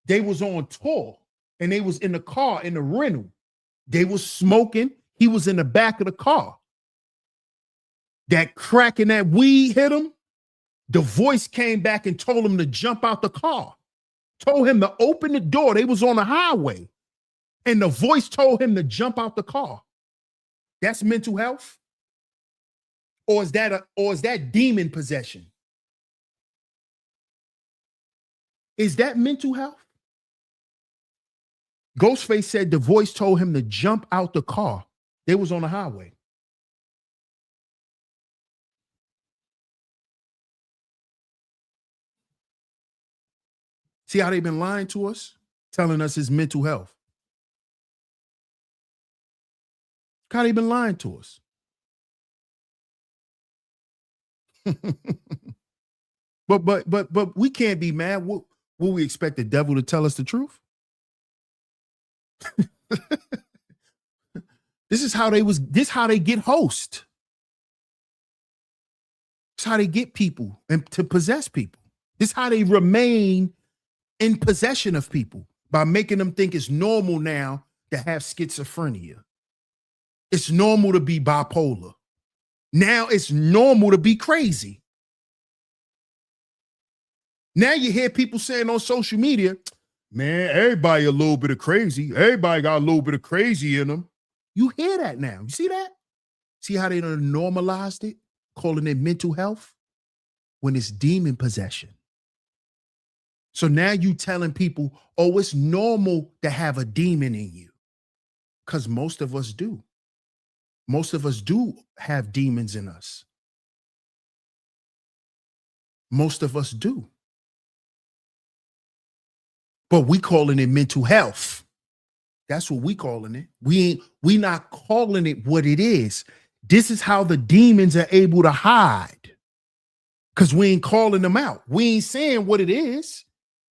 they was on tour and they was in the car in the rental. They was smoking. He was in the back of the car. That crack and that weed hit him. The voice came back and told him to jump out the car. Told him to open the door. They was on the highway. And the voice told him to jump out the car. That's mental health? Or is that demon possession? Is that mental health? Ghostface said the voice told him to jump out the car. They was on the highway. See how they've been lying to us? Telling us it's mental health. How they been lying to us? but we can't be mad. Will we expect the devil to tell us the truth? This is how they get host. This is how they get people and to possess people. This is how they remain in possession of people, by making them think it's normal now to have schizophrenia. It's normal to be bipolar. Now it's normal to be crazy. Now you hear people saying on social media, man, everybody a little bit of crazy. Everybody got a little bit of crazy in them. You hear that now. You see that? See how they done normalized it, calling it mental health when it's demon possession. So now you telling people, oh, it's normal to have a demon in you. Because most of us do. Most of us do have demons in us. Most of us do. But we calling it mental health. That's what we calling it. We not calling it what it is. This is how the demons are able to hide. Because we ain't calling them out. We ain't saying what it is.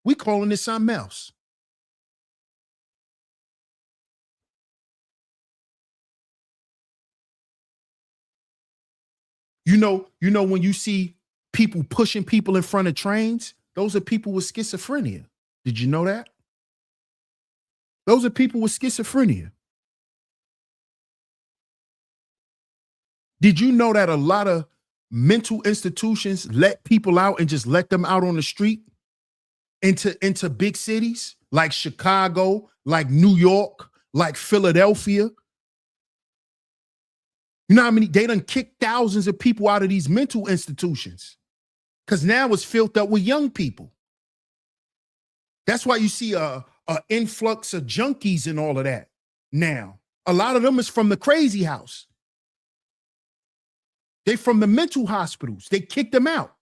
We calling it something else. You know, when you see people pushing people in front of trains, those are people with schizophrenia. Did you know that? Those are people with schizophrenia. Did you know that a lot of mental institutions let people out and just let them out on the street into big cities like Chicago, like New York, like Philadelphia? You know how many, they done kicked thousands of people out of these mental institutions because now it's filled up with young people. That's why you see a influx of junkies and all of that now. A lot of them is from the crazy house. They from the mental hospitals. They kicked them out.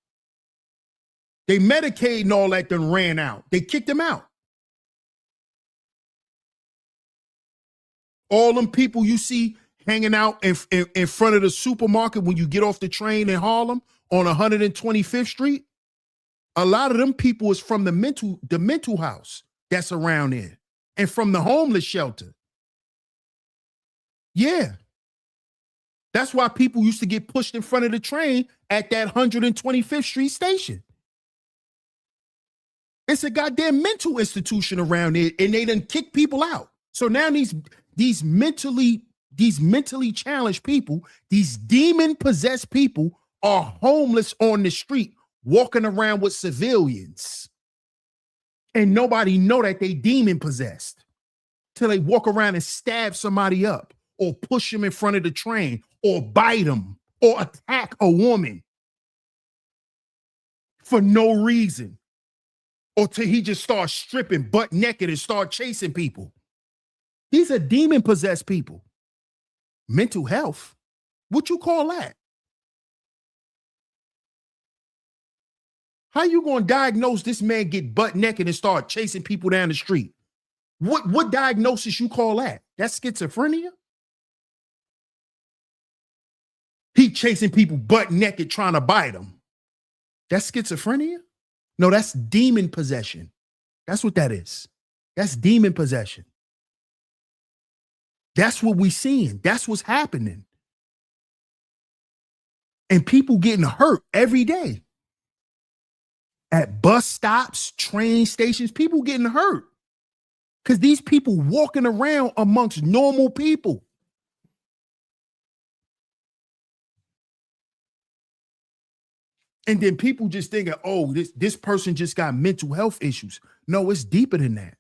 They Medicaid and all that then ran out. They kicked them out. All them people you see hanging out in front of the supermarket when you get off the train in Harlem on 125th Street, a lot of them people is from the mental house that's around there and from the homeless shelter. Yeah. That's why people used to get pushed in front of the train at that 125th Street station. It's a goddamn mental institution around there, and they done kick people out. So now these mentally challenged people, these demon-possessed people are homeless on the street walking around with civilians, and nobody know that they demon possessed till they walk around and stab somebody up, or push them in front of the train, or bite them, or attack a woman for no reason, or till he just starts stripping butt naked and start chasing people. These are demon possessed people. Mental health, what you call that? How you gonna diagnose this man get butt naked and start chasing people down the street? What diagnosis you call that? That's schizophrenia? He chasing people butt naked trying to bite them. That's schizophrenia? No, that's demon possession. That's what that is. That's demon possession. That's what we seeing. That's what's happening. And people getting hurt every day. At bus stops, train stations, people getting hurt. Because these people walking around amongst normal people. And then people just thinking, oh, this person just got mental health issues. No, it's deeper than that.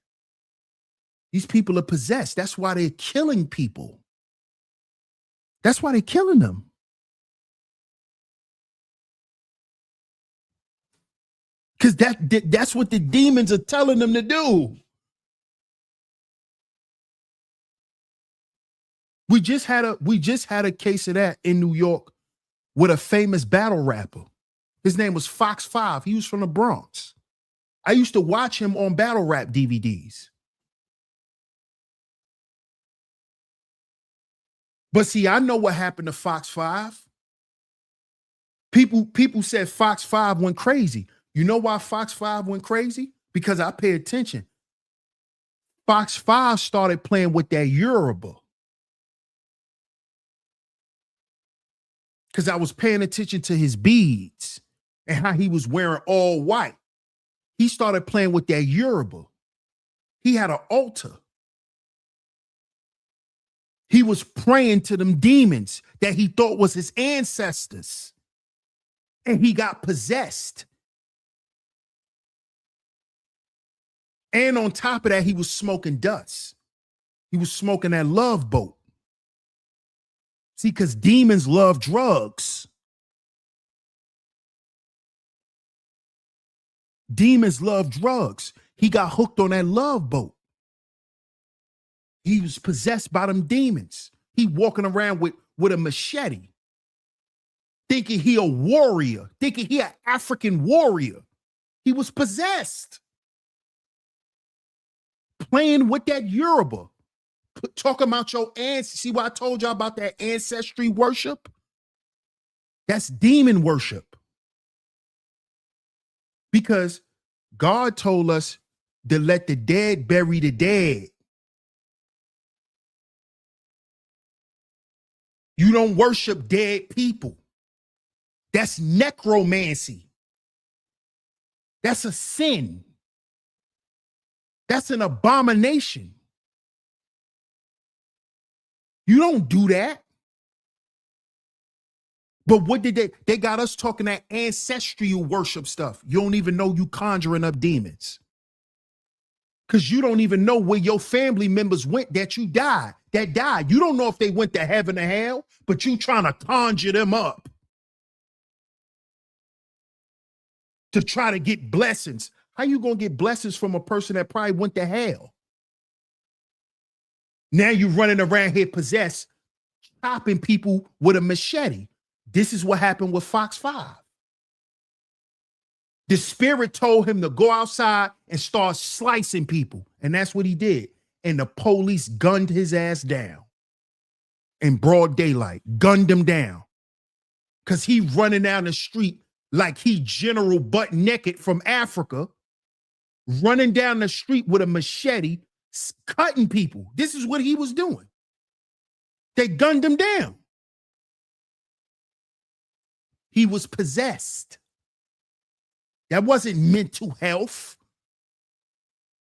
These people are possessed. That's why they're killing people. That's why they're killing them. Because that's what the demons are telling them to do. We just had a case of that in New York with a famous battle rapper. His name was Fox 5. He was from the Bronx. I used to watch him on battle rap DVDs. But see, I know what happened to Fox 5. People said Fox 5 went crazy. You know why Fox 5 went crazy? Because I pay attention. Fox 5 started playing with that Yoruba. Because I was paying attention to his beads and how he was wearing all white. He started playing with that Yoruba. He had an altar. He was praying to them demons that he thought was his ancestors. And he got possessed. And on top of that, he was smoking dust. He was smoking that love boat. See, because demons love drugs. Demons love drugs. He got hooked on that love boat. He was possessed by them demons. He walking around with a machete, thinking he a warrior, thinking he an African warrior. He was possessed. Playing with that Yoruba. Talking about your ancestry. See what I told y'all about that ancestry worship? That's demon worship. Because God told us to let the dead bury the dead. You don't worship dead people. That's necromancy. That's a sin. That's an abomination. You don't do that. But what did they got us talking that ancestral worship stuff. You don't even know you conjuring up demons. Because you don't even know where your family members went that died. You don't know if they went to heaven or hell, but you trying to conjure them up to try to get blessings. How you going to get blessings from a person that probably went to hell? Now you running around here possessed, chopping people with a machete. This is what happened with Fox 5. The spirit told him to go outside and start slicing people. And that's what he did. And the police gunned his ass down in broad daylight, gunned him down. Because he running down the street like he General Butt Naked from Africa, running down the street with a machete, cutting people. This is what he was doing. They gunned him down. He was possessed. That wasn't mental health.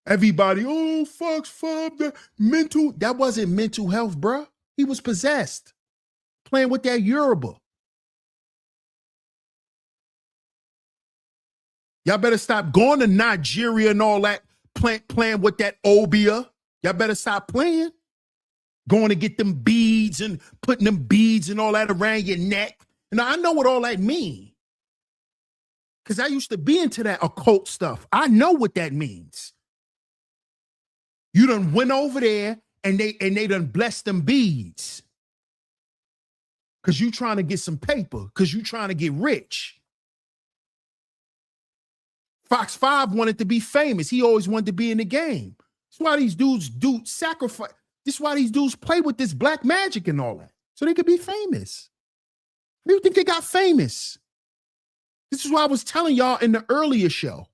Everybody, oh, Fox 5, that wasn't mental health, bruh. He was possessed. Playing with that Yoruba. Y'all better stop going to Nigeria and all that, playing with that obia. Y'all better stop playing. Going to get them beads and putting them beads and all that around your neck. And I know what all that means. Because I used to be into that occult stuff. I know what that means. You done went over there and they done blessed them beads. Because you trying to get some paper. Because you trying to get rich. Fox 5 wanted to be famous. He always wanted to be in the game. That's why these dudes do sacrifice. This is why these dudes play with this black magic and all that. So they could be famous. How do you think they got famous? This is why I was telling y'all in the earlier show.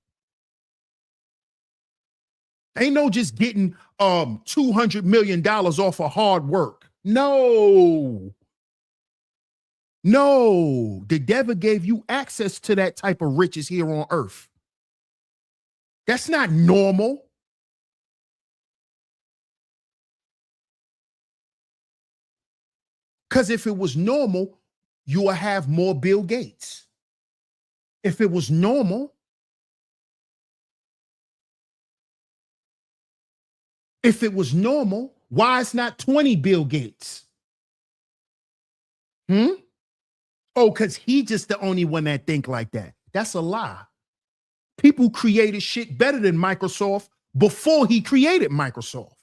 Ain't no just getting $200 million off of hard work. No. No. The devil gave you access to that type of riches here on earth. That's not normal. Because if it was normal, you would have more Bill Gates. If it was normal, why is not 20 Bill Gates? Oh, because he just the only one that think like that. That's a lie. People created shit better than Microsoft before he created Microsoft.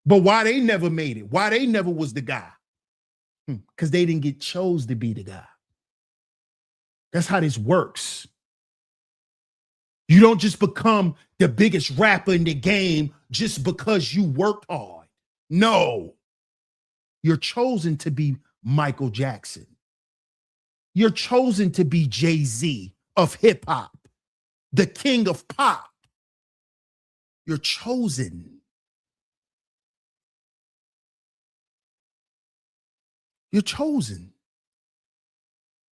But why they never made it? Why they never was the guy? Because they didn't get chose to be the guy. That's how this works. You don't just become the biggest rapper in the game just because you worked hard. No. You're chosen to be Michael Jackson. You're chosen to be Jay-Z of hip hop, the king of pop. You're chosen. You're chosen.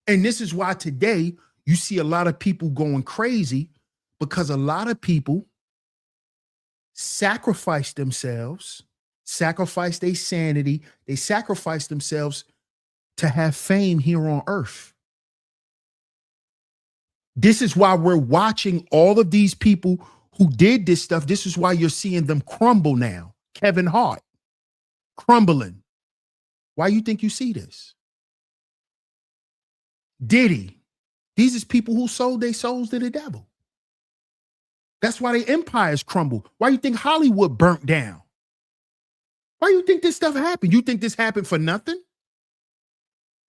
And this is why today you see a lot of people going crazy, because a lot of people sacrifice themselves, sacrifice their sanity, they sacrifice themselves to have fame here on earth. This is why we're watching all of these people who did this stuff. This is why you're seeing them crumble now. Kevin Hart, crumbling. Why you think you see this? Diddy. These is people who sold their souls to the devil. That's why their empires crumble. Why you think Hollywood burnt down? Why you think this stuff happened? You think this happened for nothing?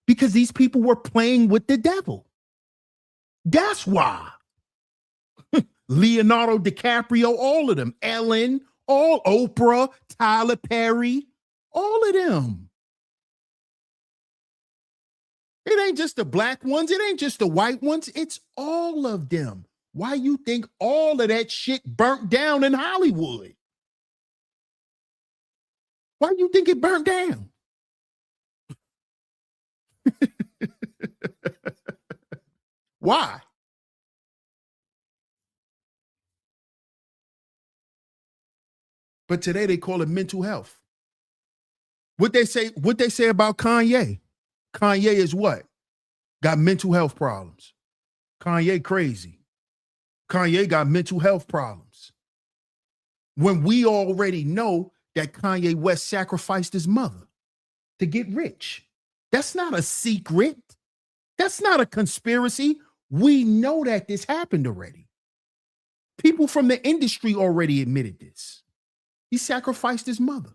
Because these people were playing with the devil. That's why. Leonardo DiCaprio, all of them. Ellen, all Oprah, Tyler Perry, all of them. It ain't just the black ones. It ain't just the white ones. It's all of them. Why you think all of that shit burnt down in Hollywood? Why you think it burnt down? Why? But today they call it mental health. What they say about Kanye? Kanye is what? Got mental health problems. Kanye crazy. Kanye got mental health problems. When we already know that Kanye West sacrificed his mother to get rich. That's not a secret. That's not a conspiracy. We know that this happened already. People from the industry already admitted this. He sacrificed his mother.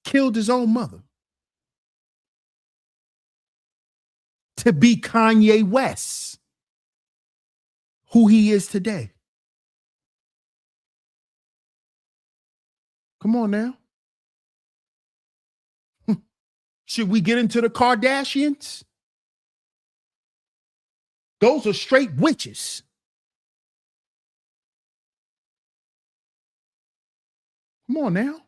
Killed his own mother. To be Kanye West, who he is today. Come on now. Should we get into the Kardashians? Those are straight witches. Come on now.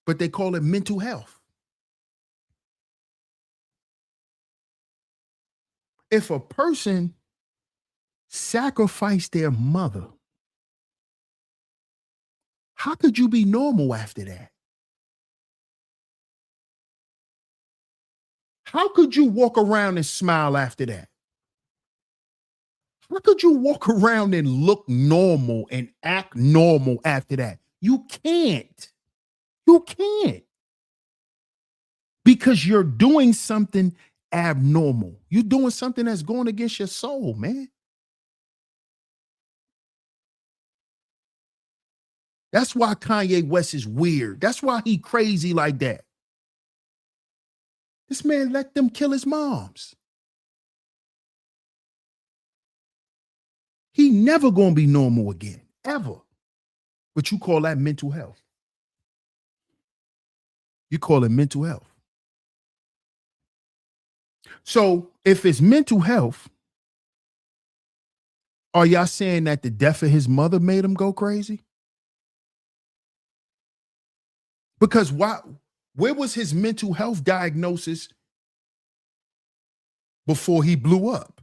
But they call it mental health. If a person sacrificed their mother, How could you be normal after that? How could you walk around and smile after that? How could you walk around and look normal and act normal after that? You can't. You can't. Because you're doing something abnormal. You're doing something that's going against your soul, man. That's why Kanye West is weird. That's why he crazy like that. This man let them kill his moms. He never gonna be normal again, ever. But you call that mental health. You call it mental health. So if it's mental health, are y'all saying that the death of his mother made him go crazy? Because where was his mental health diagnosis before he blew up?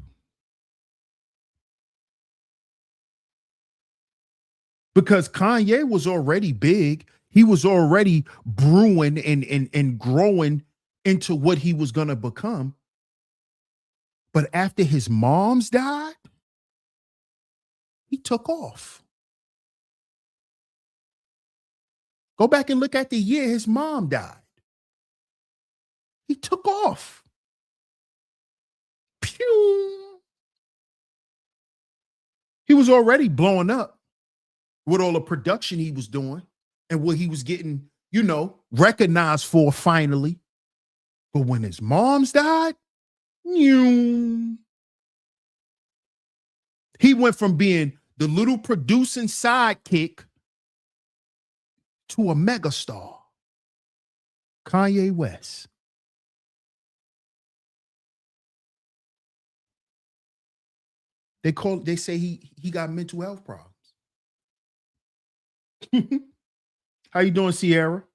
Because Kanye was already big. He was already brewing and growing into what he was going to become. But after his mom's died, he took off. Go back and look at the year his mom died. He took off. Pew. He was already blowing up with all the production he was doing and what he was getting, recognized for finally. But when his mom's died, he went from being the little producing sidekick to a megastar. Kanye West. They say he got mental health problems. How you doing, Sierra?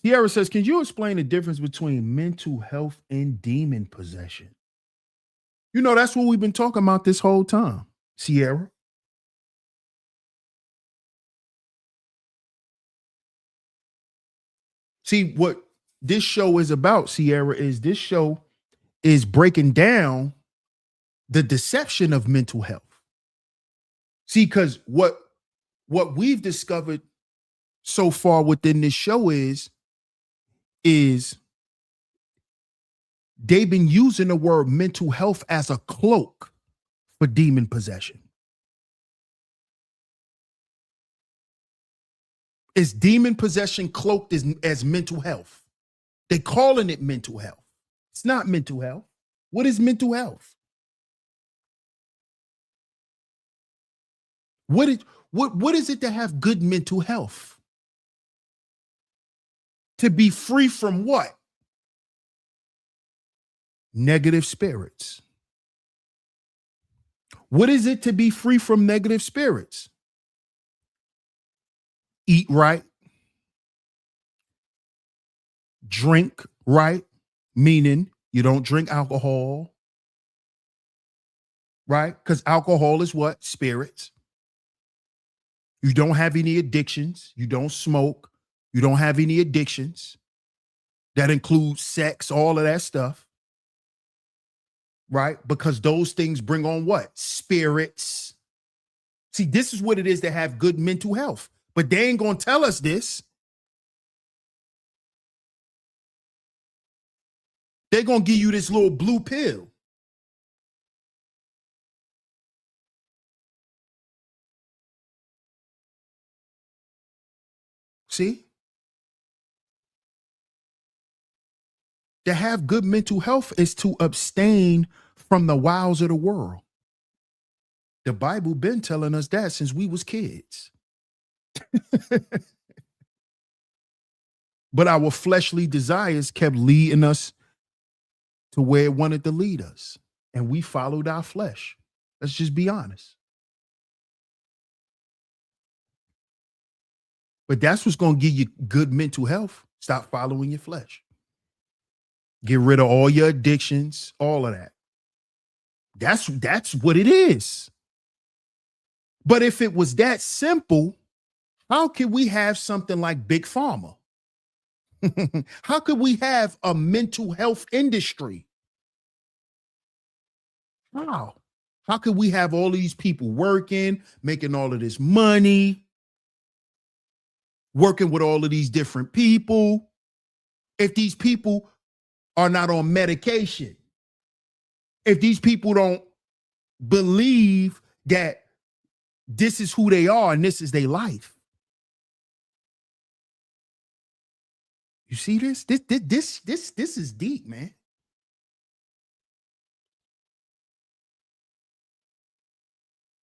Sierra says, can you explain the difference between mental health and demon possession? That's what we've been talking about this whole time, Sierra. See, what this show is about, Sierra, is this show is breaking down the deception of mental health. See, because what we've discovered so far within this show is they've been using the word mental health as a cloak for demon possession. Is demon possession cloaked as mental health? They're calling it mental health. It's not mental health. What is mental health? What is it to have good mental health? To be free from what? Negative spirits. What is it to be free from negative spirits? Eat right. Drink right, meaning you don't drink alcohol, right? Because alcohol is what? Spirits. You don't have any addictions. You don't smoke. You don't have any addictions. That includes sex, all of that stuff. Right? Because those things bring on what? Spirits. See, this is what it is to have good mental health. But they ain't going to tell us this. They're going to give you this little blue pill. See? To have good mental health is to abstain from the wiles of the world. The Bible been telling us that since we was kids. But our fleshly desires kept leading us to where it wanted to lead us. And we followed our flesh. Let's just be honest. But that's what's going to give you good mental health. Stop following your flesh. Get rid of all your addictions, all of that. That's what it is. But if it was that simple, How can we have something like Big Pharma? How could we have a mental health industry? How? How could we have all these people working, making all of this money, working with all of these different people, if these people are not on medication? If these people don't believe that this is who they are and this is their life? You see this? This is deep, man.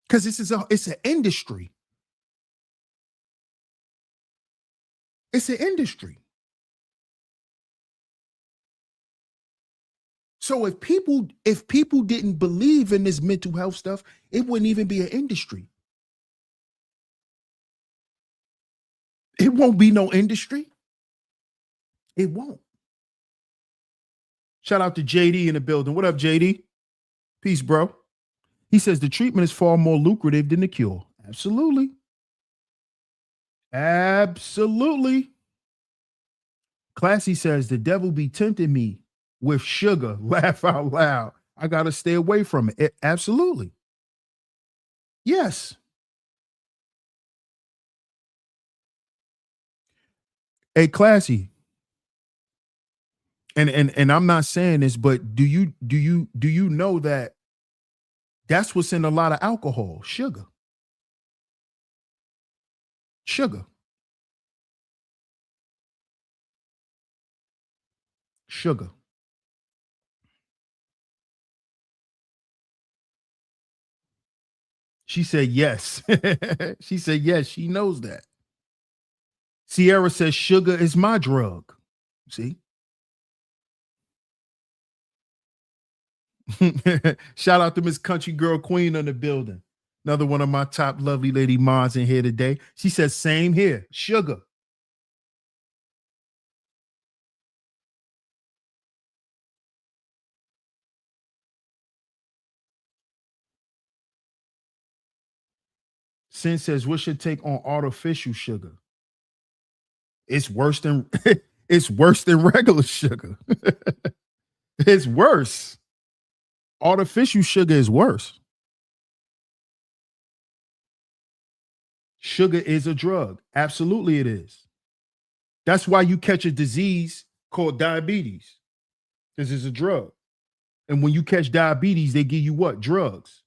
Because it's an industry. It's an industry. So if people didn't believe in this mental health stuff, it wouldn't even be an industry. It won't be no industry. It won't. Shout out to JD in the building. What up, JD? Peace, bro. He says the treatment is far more lucrative than the cure. Absolutely. Absolutely. Classy says the devil be tempting me with sugar. Laugh out loud. I got to stay away from it. Absolutely. Yes. Hey, Classy. And I'm not saying this, but do you know that that's what's in a lot of alcohol? Sugar. Sugar. Sugar. She said yes. She said yes. She knows that. Sierra says sugar is my drug. See? Shout out to Miss Country Girl Queen in the building. Another one of my top lovely lady mods in here today. She says same here. Sugar. Sin says, what's your take on artificial sugar? It's worse than it's worse than regular sugar. It's worse. Artificial sugar is worse. Sugar is a drug. Absolutely it is. That's why you catch a disease called diabetes. This is a drug. And when you catch diabetes, they give you what? Drugs.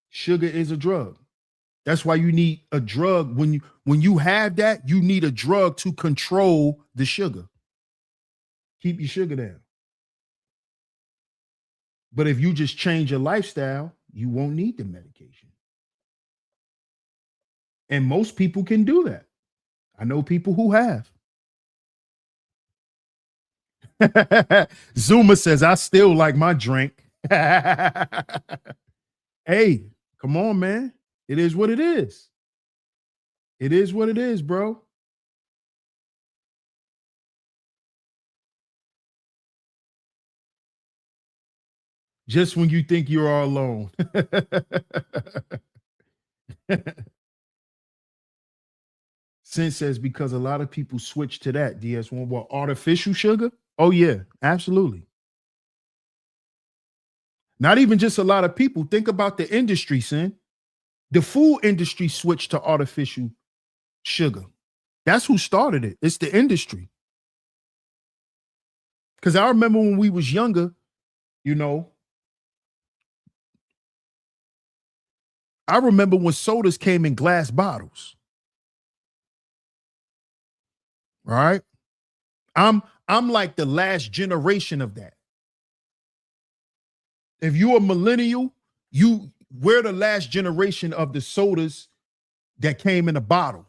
Sugar is a drug. That's why you need a drug. When you have that, you need a drug to control the sugar. Keep your sugar down. But if you just change your lifestyle, you won't need the medication. And most people can do that. I know people who have. Zuma says, I still like my drink. Hey, come on, man. It is what it is. It is what it is, bro. Just when you think you're all alone. Sin says, because a lot of people switch to that, DS1. What, artificial sugar? Oh, yeah, absolutely. Not even just a lot of people. Think about the industry, Sin. The food industry switched to artificial sugar. That's who started it. It's the industry. Because I remember when we was younger, you know, I remember when sodas came in glass bottles. Right? I'm like the last generation of that. If you're a millennial, we're the last generation of the sodas that came in a bottle.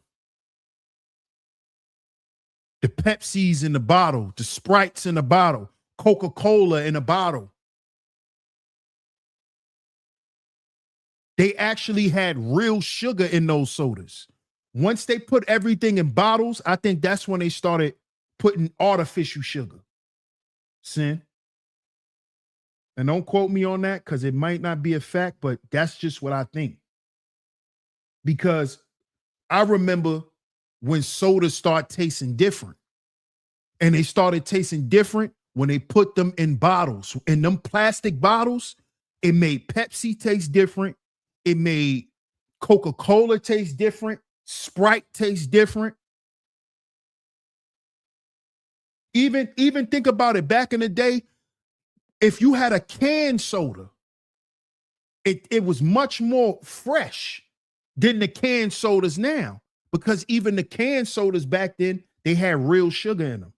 The Pepsis in the bottle, the Sprites in the bottle, Coca-Cola in a bottle. They actually had real sugar in those sodas. Once they put everything in bottles, I think that's when they started putting artificial sugar. Sin. And don't quote me on that because it might not be a fact, but that's just what I think. Because I remember when sodas start tasting different. And they started tasting different when they put them in bottles. In them plastic bottles, it made Pepsi taste different. It made Coca-Cola taste different. Sprite taste different. Even think about it. Back in the day, if you had a canned soda, it was much more fresh than the canned sodas now. Because even the canned sodas back then, they had real sugar in them.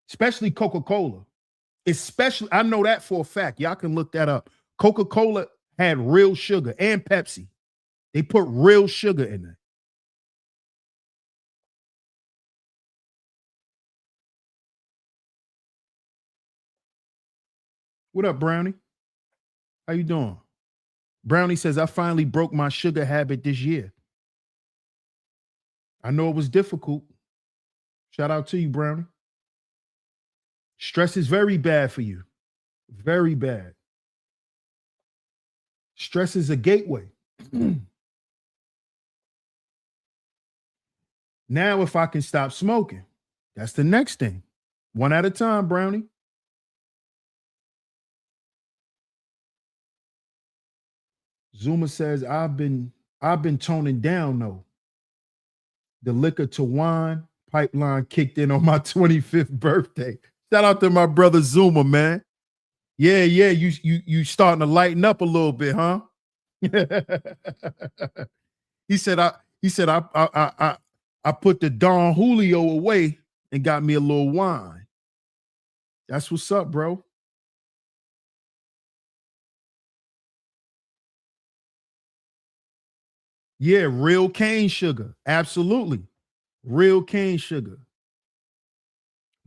Especially Coca-Cola. Especially, I know that for a fact. Y'all can look that up. Coca-Cola had real sugar, and Pepsi. They put real sugar in it. What up, Brownie? How you doing? Brownie says, I finally broke my sugar habit this year. I know it was difficult. Shout out to you, Brownie. Stress is very bad for you. Very bad. Stress is a gateway. Now, if I can stop smoking, that's the next thing. One at a time, Brownie. Zuma says, I've been toning down though. The liquor to wine pipeline kicked in on my 25th birthday. Shout out to my brother Zuma, man. Yeah, you starting to lighten up a little bit, huh? He said I put the Don Julio away and got me a little wine. That's what's up, bro. Yeah, real cane sugar. Absolutely. Real cane sugar.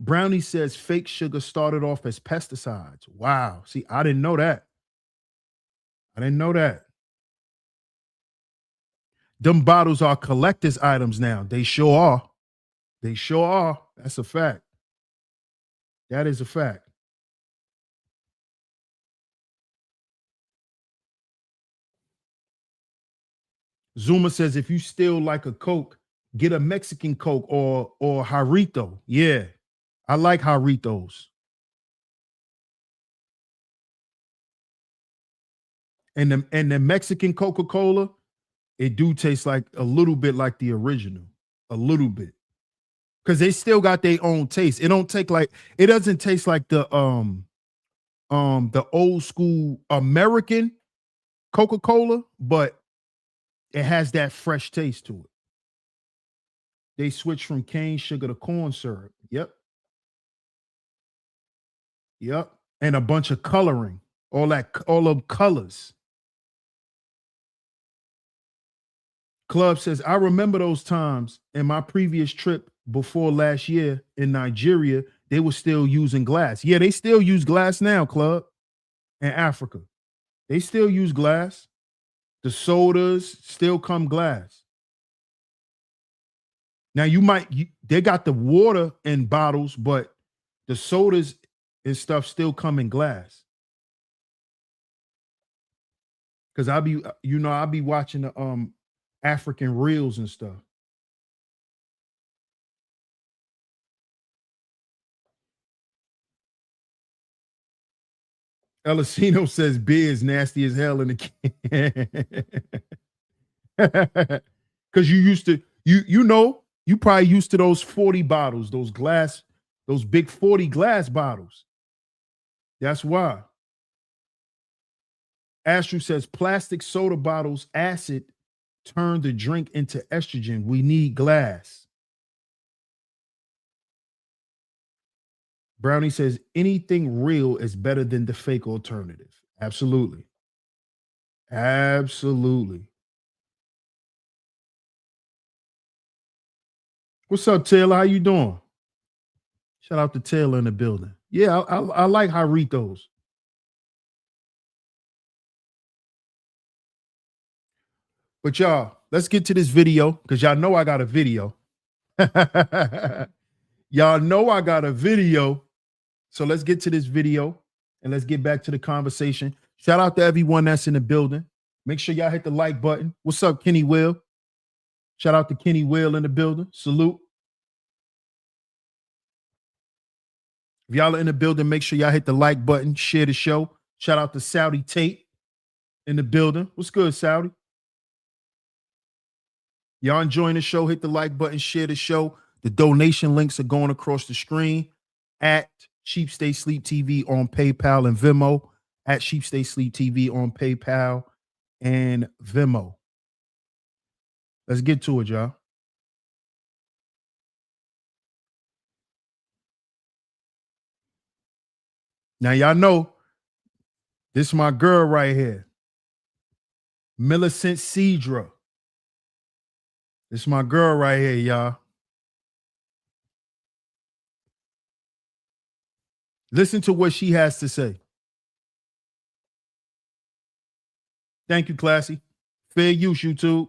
Brownie says fake sugar started off as pesticides. Wow. See, I didn't know that. Them bottles are collector's items now. They sure are. That's a fact. That is a fact. Zuma says if you still like a Coke, get a Mexican Coke or Jarrito. Yeah, I like Jarritos. And the Mexican Coca-Cola, it do taste like a little bit like the original. A little bit. Because they still got their own taste. It doesn't taste like the old school American Coca-Cola, but it has that fresh taste to it. They switched from cane sugar to corn syrup. Yep. And a bunch of coloring. All of colors. Club says, I remember those times in my previous trip before last year in Nigeria, they were still using glass. Yeah, they still use glass now, Club, in Africa. They still use glass. The sodas still come glass. Now they got the water in bottles, but the sodas and stuff still come in glass. Because I'll be watching the African reels and stuff. Elisino says beer is nasty as hell in the can. Because you probably used to those 40 bottles, those big 40 glass bottles. That's why. Astro says plastic soda bottles acid turn the drink into estrogen. We need glass. Brownie says anything real is better than the fake alternative. Absolutely. What's up, Taylor? How you doing? Shout out to Taylor in the building. Yeah, I like Jarritos. But y'all, let's get to this video because y'all know I got a video. Y'all know I got a video. So let's get to this video. and let's get back to the conversation. Shout out to everyone that's in the building. Make sure y'all hit the like button. What's up, Kenny Will? Shout out to Kenny Will in the building. Salute. If y'all are in the building, make sure y'all hit the like button, share the show. Shout out to Saudi Tate in the building. What's good, Saudi? Y'all enjoying the show? Hit the like button, share the show. The donation links are going across the screen at Sheep Stay Sleep TV on PayPal and Venmo, at Sheep Stay Sleep TV on PayPal and Venmo. Let's get to it, y'all. Now, y'all know this is my girl right here, Millicent Cedra. This is my girl right here, y'all. Listen to what she has to say. Thank you, Classy. Fair use, YouTube.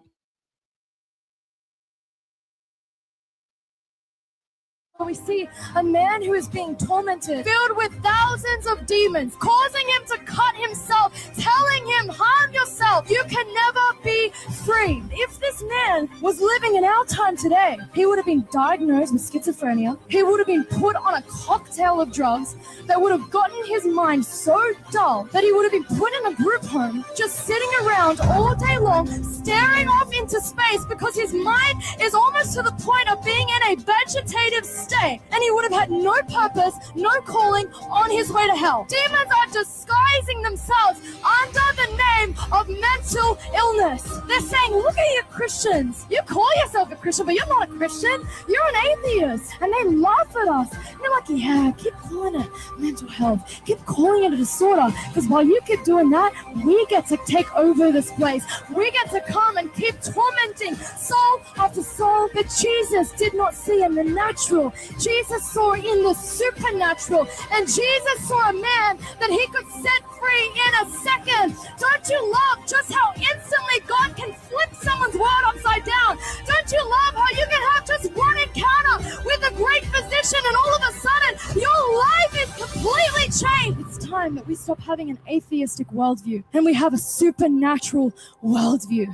We see a man who is being tormented, filled with thousands of demons, causing him to cut himself, telling him, harm yourself, you can never be free. If this man was living in our time today, he would have been diagnosed with schizophrenia. He would have been put on a cocktail of drugs that would have gotten his mind so dull that he would have been put in a group home, just sitting around all day long, staring off into space because his mind is almost to the point of being in a vegetative state, and he would have had no purpose, no calling on his way to hell. Demons are disguising themselves under the name of mental illness. They're saying, look at you Christians. You call yourself a Christian, but you're not a Christian. You're an atheist. And they laugh at us. And they're like, yeah, keep calling it mental health. Keep calling it a disorder. Because while you keep doing that, we get to take over this place. We get to come and keep tormenting soul after soul. But Jesus did not see in the natural. Jesus saw in the supernatural, and Jesus saw a man that he could set free in a second. Don't you love just how instantly God can flip someone's world upside down? Don't you love how you can have just one encounter with a great physician and all of a sudden your life is completely changed? It's time that we stop having an atheistic worldview and we have a supernatural worldview.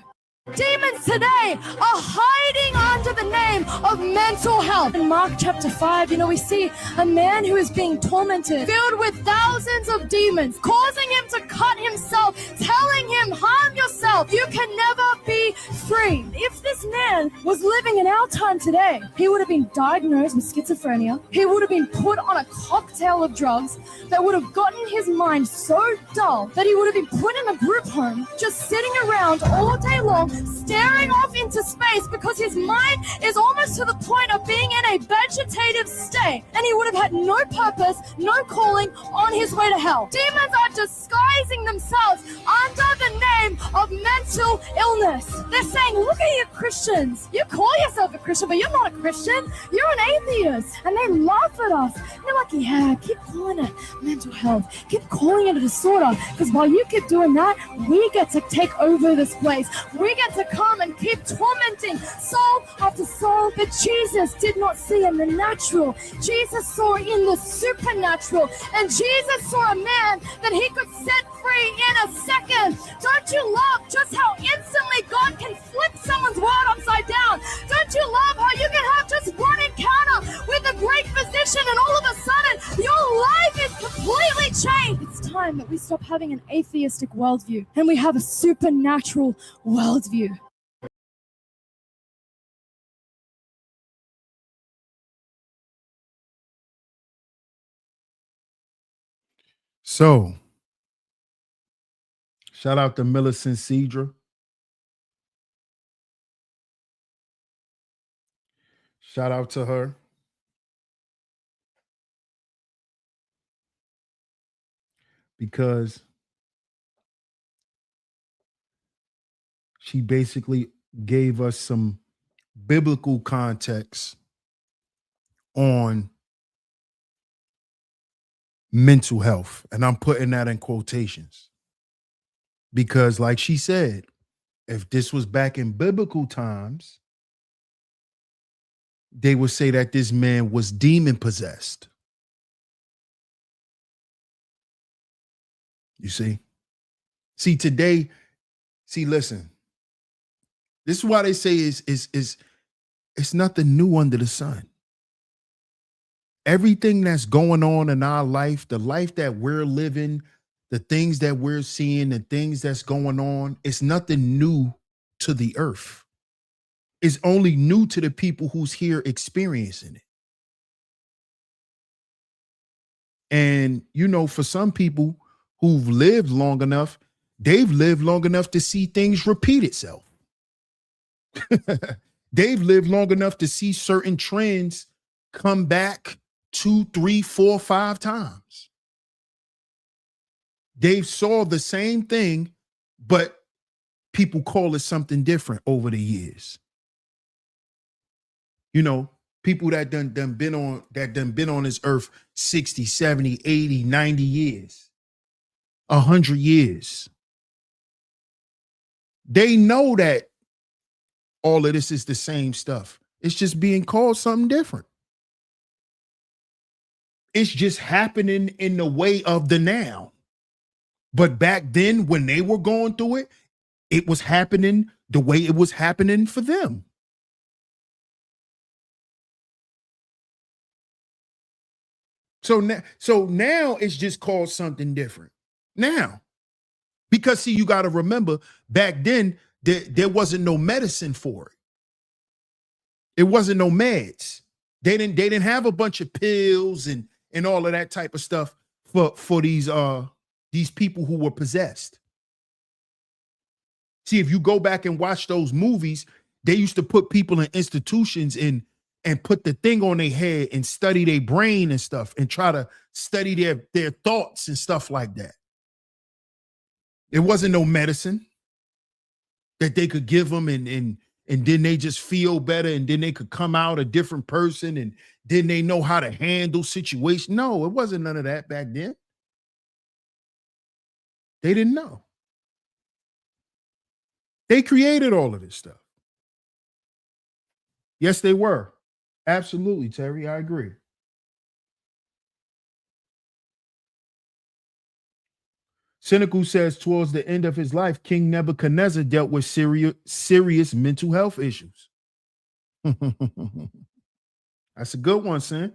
Demons today are hiding under the name of mental health. In Mark chapter 5, we see a man who is being tormented, filled with thousands of demons, causing him to cut himself, telling him, harm yourself, you can never be free. If this man was living in our time today, he would have been diagnosed with schizophrenia. He would have been put on a cocktail of drugs that would have gotten his mind so dull that he would have been put in a group home, just sitting around all day long, staring off into space because his mind is almost to the point of being in a vegetative state, and he would have had no purpose, no calling on his way to hell. Demons are disguising themselves under the name of mental illness. They're saying, look at you Christians. You call yourself a Christian, but you're not a Christian. You're an atheist. And they laugh at us. And they're like, yeah, keep calling it mental health. Keep calling it a disorder. Because while you keep doing that, we get to take over this place. We get to come and keep tormenting soul after soul. But Jesus did not see in the natural. Jesus saw in the supernatural. And Jesus saw a man that he could set free in a second. Don't you love just how instantly God can flip someone's world upside down? Don't you love how you can have just one encounter with a great physician and all of a sudden your life is completely changed? It's time that we stop having an atheistic worldview and we have a supernatural worldview. So, shout out to Millicent Cedra. Shout out to her. Because she basically gave us some biblical context on mental health. And I'm putting that in quotations. Because like she said, if this was back in biblical times, they would say that this man was demon possessed. You see? See, today, listen, this is why they say is it's nothing new under the sun. Everything that's going on in our life, the life that we're living, the things that we're seeing, the things that's going on, it's nothing new to the earth. It's only new to the people who's here experiencing it. And, you know, for some people who've lived long enough, they've lived long enough to see things repeat itself. They've lived long enough to see certain trends come back 2, 3, 4, 5 times. They saw the same thing, but people call it something different over the years. You know, people that done been on this earth 60, 70, 80, 90 years, 100 years. They know that all of this is the same stuff. It's just being called something different. It's just happening in the way of the now. But back then, when they were going through it, it was happening the way it was happening for them. So now it's just called something different. Now, because see, you got to remember, back then there wasn't no medicine for it. It wasn't no meds. They didn't have a bunch of pills and all of that type of stuff for these people who were possessed. See, if you go back and watch those movies, they used to put people in institutions and put the thing on their head and study their brain and stuff and try to study their thoughts and stuff like that. There wasn't no medicine that they could give them and then they just feel better and then they could come out a different person and then they know how to handle situations. No, it wasn't none of that back then. They didn't know. They created all of this stuff. Yes, they were. Absolutely, Terry. I agree. Cynical says towards the end of his life, King Nebuchadnezzar dealt with serious mental health issues. That's a good one, Sin.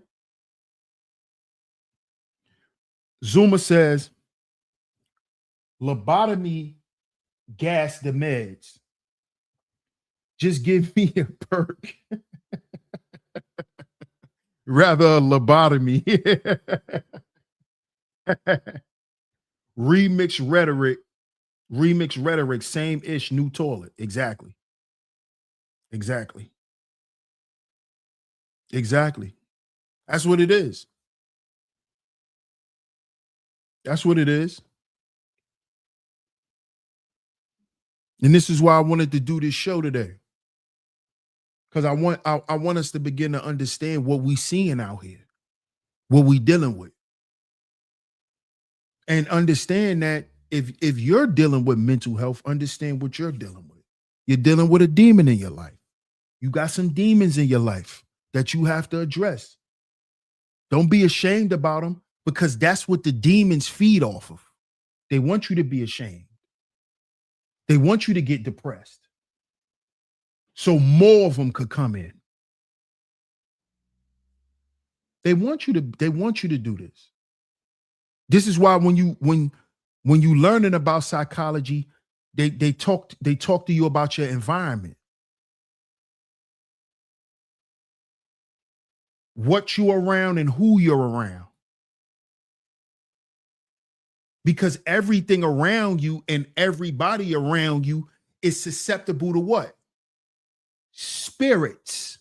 Zuma says, lobotomy gas the meds. Just give me a perk. Rather a lobotomy. Remix rhetoric, same ish, new toilet. Exactly. That's what it is. That's what it is. And this is why I wanted to do this show today. Because I want us to begin to understand what we seeing out here, what we dealing with. And understand that if you're dealing with mental health, understand what you're dealing with. You're dealing with a demon in your life. You got some demons in your life that you have to address. Don't be ashamed about them, because that's what the demons feed off of. They want you to be ashamed. They want you to get depressed, so more of them could come in. They want you to do this. This is why when you learning about psychology, they talk to you about your environment. What you're around and who you're around. Because everything around you and everybody around you is susceptible to what? Spirits,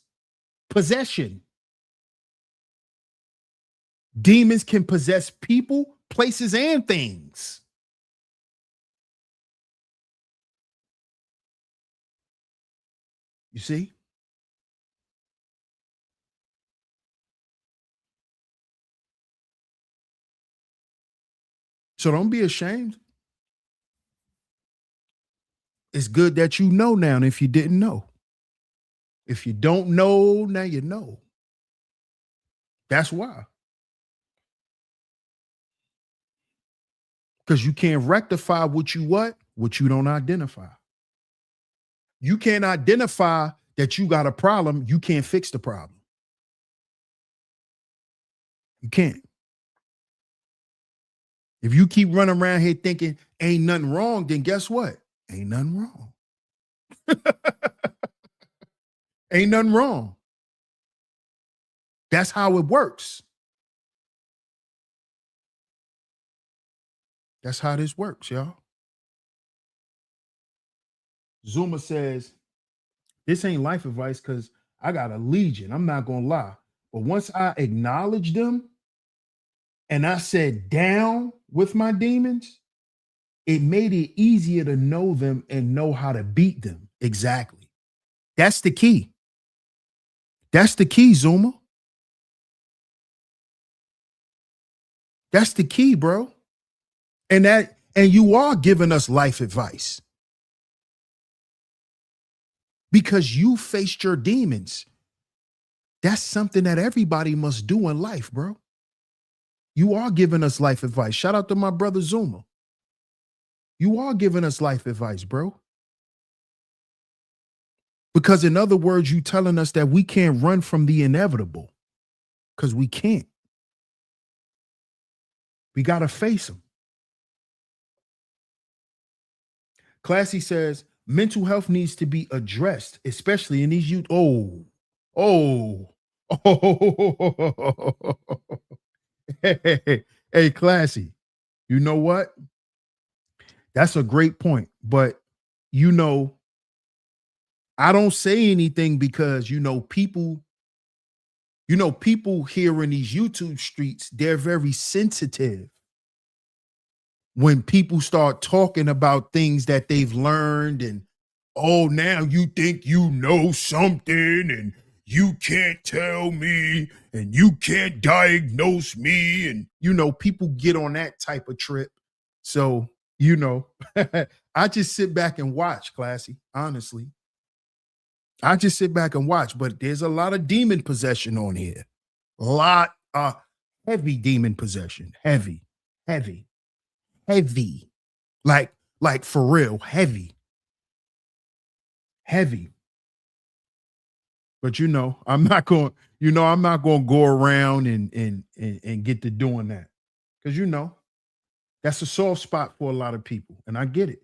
possession. Demons can possess people, places, and things. You see? So don't be ashamed. It's good that you know now, and if you didn't know. If you don't know, now you know. That's why. Because you can't rectify what you don't identify. You can't identify that you got a problem. You can't fix the problem. You can't. If you keep running around here thinking ain't nothing wrong, then guess what? Ain't nothing wrong. Ain't nothing wrong. That's how it works. That's how this works, y'all. Zuma says, this ain't life advice because I got a legion. I'm not going to lie. But once I acknowledged them and I said down with my demons, it made it easier to know them and know how to beat them. Exactly. That's the key. That's the key, Zuma. That's the key, bro. And you are giving us life advice because you faced your demons. That's something that everybody must do in life, bro. You are giving us life advice. Shout out to my brother Zuma. You are giving us life advice, bro. Because in other words, you telling us that we can't run from the inevitable because we can't. We got to face them. Classy says mental health needs to be addressed, especially in these youth. Hey, Classy. You know what? That's a great point. But, I don't say anything because, people here in these YouTube streets, they're very sensitive. When people start talking about things that they've learned and, now you think you know something and you can't tell me and you can't diagnose me. And, people get on that type of trip. So, I just sit back and watch, Classy, honestly. I just sit back and watch, but there's a lot of demon possession on here. A lot of heavy demon possession. Heavy. Like for real, heavy. But I'm not going to go around and get to doing that. Because that's a soft spot for a lot of people. And I get it.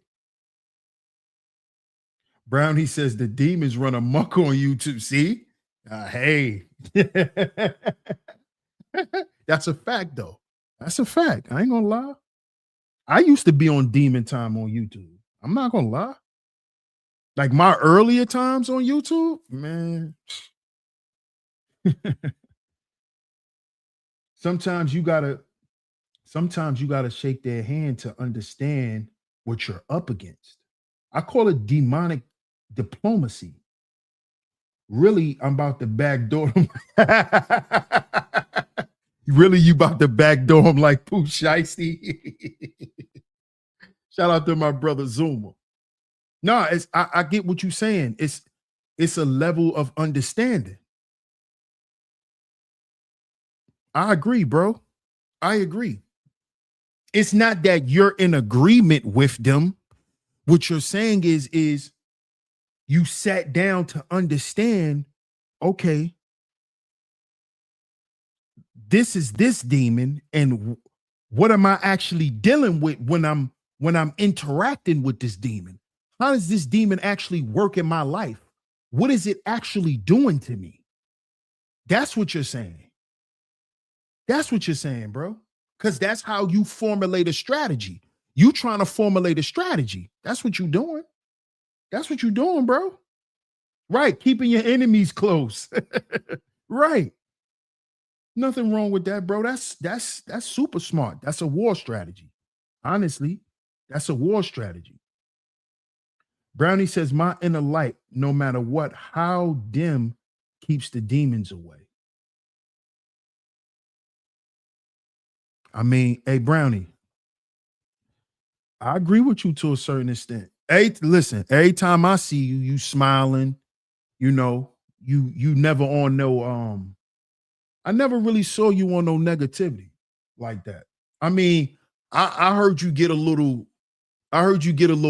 Brownie says the demons run amok on YouTube. See? Hey. That's a fact, though. That's a fact. I ain't gonna lie. I used to be on demon time on YouTube. I'm not gonna lie. Like my earlier times on YouTube, man. Sometimes you gotta shake their hand to understand what you're up against. I call it demonic diplomacy. Really, I'm about to backdoor them. Really, you about to backdoor him like Pooh Shiesty? Shout out to my brother Zuma. No, I get what you're saying. It's a level of understanding. I agree, bro. I agree. It's not that you're in agreement with them. What you're saying is you sat down to understand, okay, this is this demon, and what am I actually dealing with when I'm interacting with this demon? How does this demon actually work in my life? What is it actually doing to me? That's what you're saying. That's what you're saying, bro. Because that's how you formulate a strategy. You trying to formulate a strategy. That's what you're doing. That's what you're doing, bro. Right. Keeping your enemies close. Right. Nothing wrong with that, bro. That's super smart. That's a war strategy. Honestly, that's a war strategy. Brownie says, my inner light, no matter what, how dim, keeps the demons away. I mean, hey, Brownie, I agree with you to a certain extent. Hey, listen, every time I see you, you smiling, you never on no, I never really saw you on no negativity like that. I mean, I heard you get a little,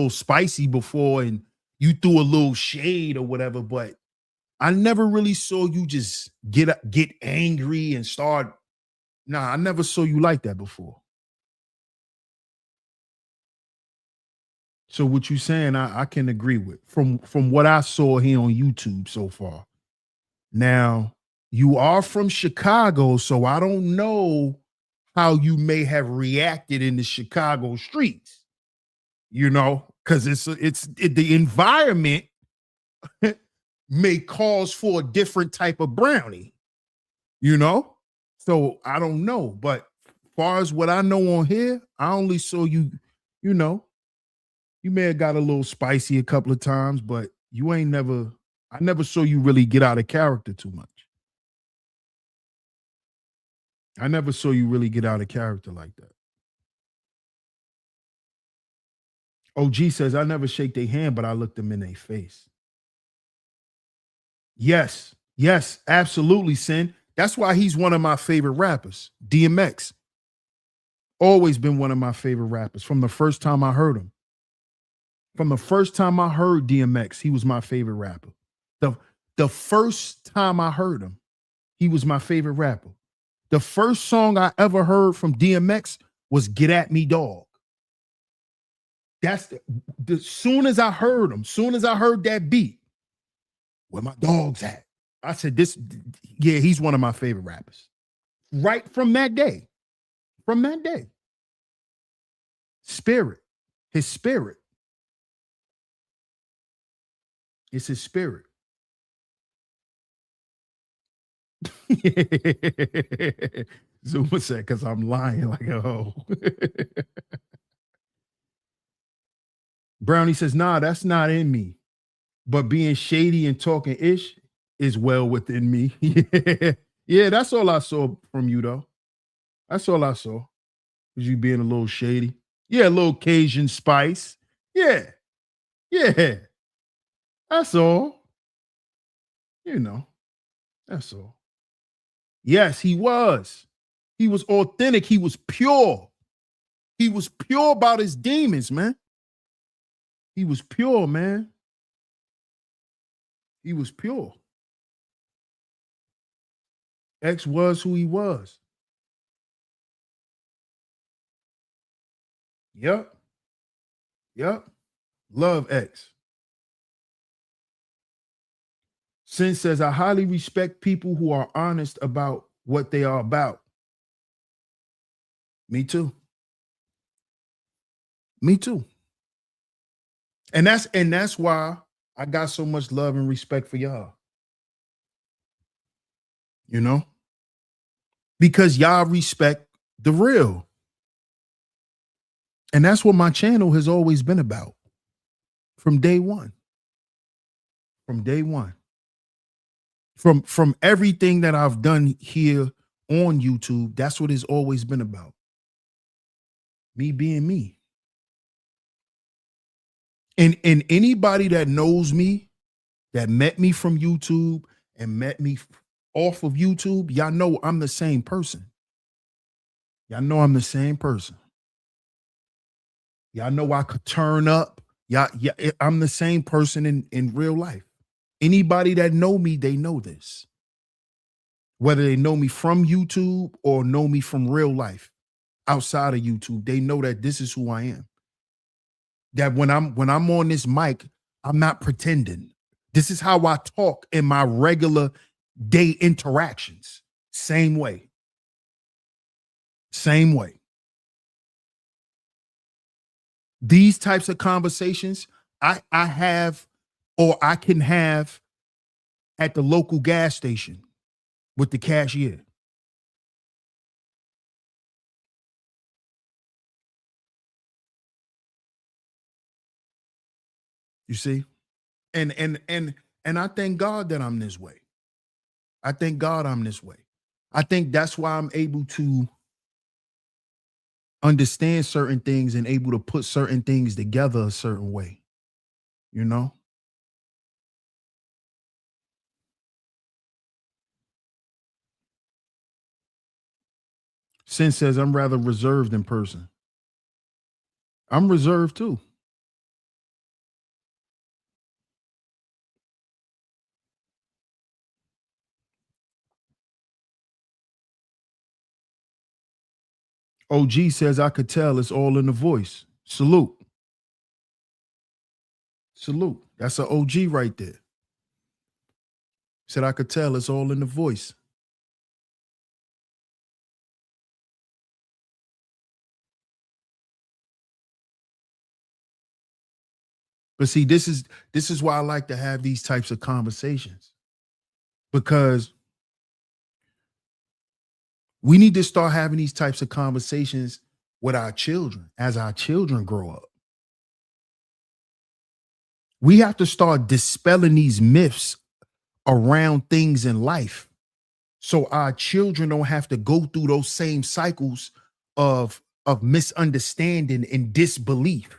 spicy before, and you threw a little shade or whatever, but I never really saw you just get angry and start. Nah, I never saw you like that before. So what you saying, I can agree with from what I saw here on YouTube so far. Now, you are from Chicago, so I don't know how you may have reacted in the Chicago streets, because the environment may cause for a different type of brownie, So I don't know, but as far as what I know on here, I only saw you, you may have got a little spicy a couple of times, but I never saw you really get out of character too much. I never saw you really get out of character like that. OG says, I never shake their hand, but I look them in their face. Yes, absolutely, Sin. That's why he's one of my favorite rappers. DMX. Always been one of my favorite rappers from the first time I heard him. From the first time I heard DMX, he was my favorite rapper. The first time I heard him, he was my favorite rapper. The first song I ever heard from DMX was Get At Me Dog. That's the soon as I heard him, soon as I heard that beat, where my dog's at, I said, he's one of my favorite rappers. Right from that day. From that day. Spirit. His spirit. It's his spirit. Zuma said, because I'm lying like a hoe. Brownie says, nah, that's not in me. But being shady and talking ish is well within me. Yeah, that's all I saw from you, though. That's all I saw. Was you being a little shady. Yeah, a little Cajun spice. Yeah. That's all. That's all. Yes, he was. He was authentic. He was pure. He was pure about his demons, man. He was pure, man. He was pure. X was who he was. Yep. Love X. Sin says, I highly respect people who are honest about what they are about. Me too. And that's why I got so much love and respect for y'all. Because y'all respect the real. And that's what my channel has always been about from day one. From everything that I've done here on YouTube, that's what it's always been about. Me being me. And anybody that knows me, that met me from YouTube and met me off of YouTube, y'all know I'm the same person. Y'all know I'm the same person. Y'all know I could turn up. I'm the same person in real life. Anybody that know me, they know this. Whether they know me from YouTube or know me from real life outside of YouTube, they know that this is who I am. That when I'm on this mic, I'm not pretending. This is how I talk in my regular day interactions. Same way. These types of conversations I have, or I can have at the local gas station with the cashier. You see? And I thank God that I'm this way. I thank God I'm this way. I think that's why I'm able to understand certain things and able to put certain things together a certain way. Sin says I'm rather reserved in person. I'm reserved too. OG says I could tell it's all in the voice. Salute. Salute. That's an OG right there. Said I could tell it's all in the voice. But see, this is why I like to have these types of conversations, because we need to start having these types of conversations with our children as our children grow up. We have to start dispelling these myths around things in life so our children don't have to go through those same cycles of misunderstanding and disbelief.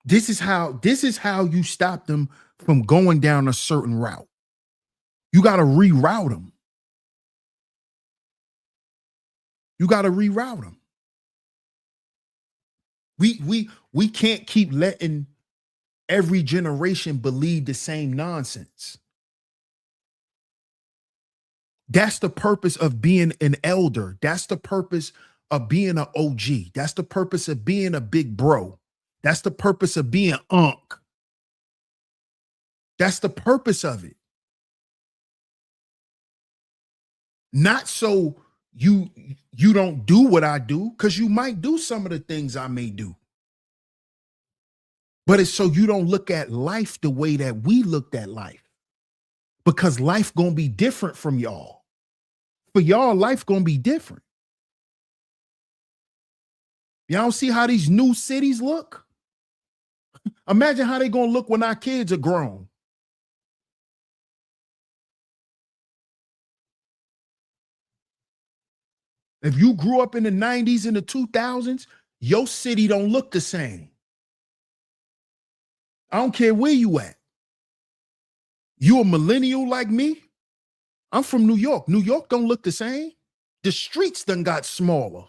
This is how you stop them from going down a certain route. You got to reroute them. You got to reroute them. We can't keep letting every generation believe the same nonsense. That's the purpose of being an elder. That's the purpose of being an OG. That's the purpose of being a big bro. That's the purpose of being Unc. That's the purpose of it. Not so you don't do what I do, because you might do some of the things I may do. But it's so you don't look at life the way that we looked at life. Because life gonna be different from y'all. For y'all, life gonna be different. Y'all see how these new cities look? Imagine how they gonna look when our kids are grown. If you grew up in the 90s and the 2000s, your city don't look the same. I don't care where you at. You a millennial like me? I'm from New York. New York don't look the same. The streets done got smaller.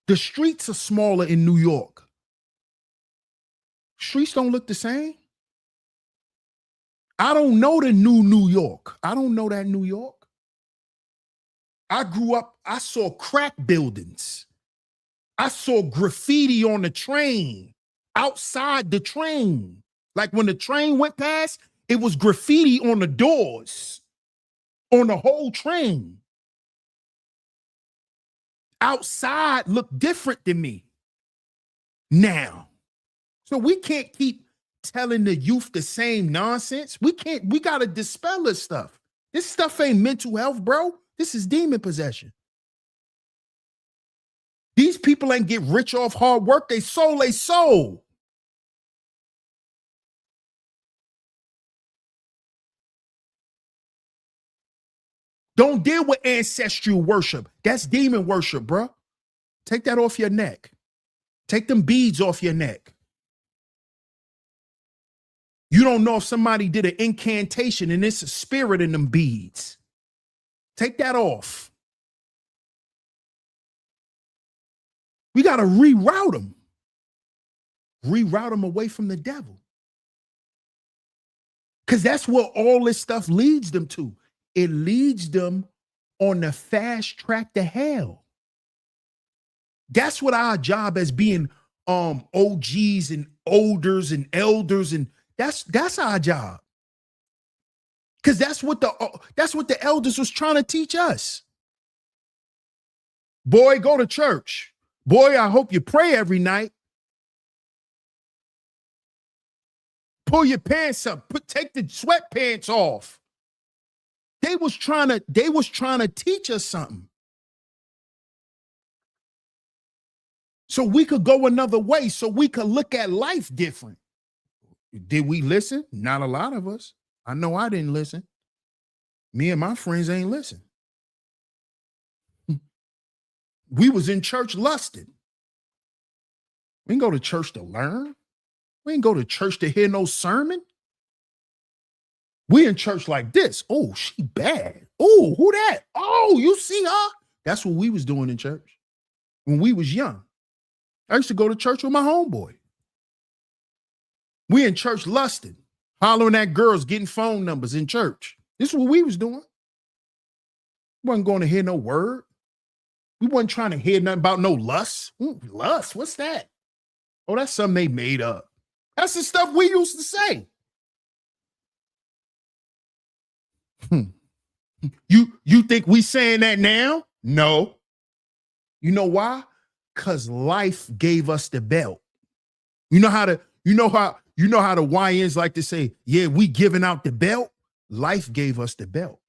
The streets are smaller in New York. Streets don't look the same. I don't know the new New York. I don't know that New York. I grew up, I saw crack buildings. I saw graffiti on the train, outside the train. Like when the train went past, it was graffiti on the doors, on the whole train. Outside looked different than me now. So we can't keep telling the youth the same nonsense. We got to dispel this stuff. This stuff ain't mental health, bro. This is demon possession. These people ain't get rich off hard work. They sold their soul. Don't deal with ancestral worship. That's demon worship, bro. Take that off your neck. Take them beads off your neck. You don't know if somebody did an incantation and it's a spirit in them beads. Take that off. We got to reroute them. Reroute them away from the devil. Because that's what all this stuff leads them to. It leads them on the fast track to hell. That's what our job as being OGs and olders and elders, and that's our job. Because that's what the elders was trying to teach us. Boy, go to church. Boy, I hope you pray every night. Pull your pants up. Take the sweatpants off. They was trying to teach us something. So we could go another way, so we could look at life different. Did we listen? Not a lot of us. I know I didn't listen. Me and my friends ain't listen. We was in church lusted. We didn't go to church to learn. We didn't go to church to hear no sermon. We in church like this. Oh, she bad. Oh, who that? Oh, you see her? That's what we was doing in church when we was young. I used to go to church with my homeboy. We in church lusting, hollering at girls, getting phone numbers in church. This is what we was doing. We wasn't going to hear no word. We wasn't trying to hear nothing about no lust. Lust, what's that? Oh, that's something they made up. That's the stuff we used to say. You think we saying that now? No. You know why? Because life gave us the belt. You know how the YNs like to say, yeah, we giving out the belt. Life gave us the belt.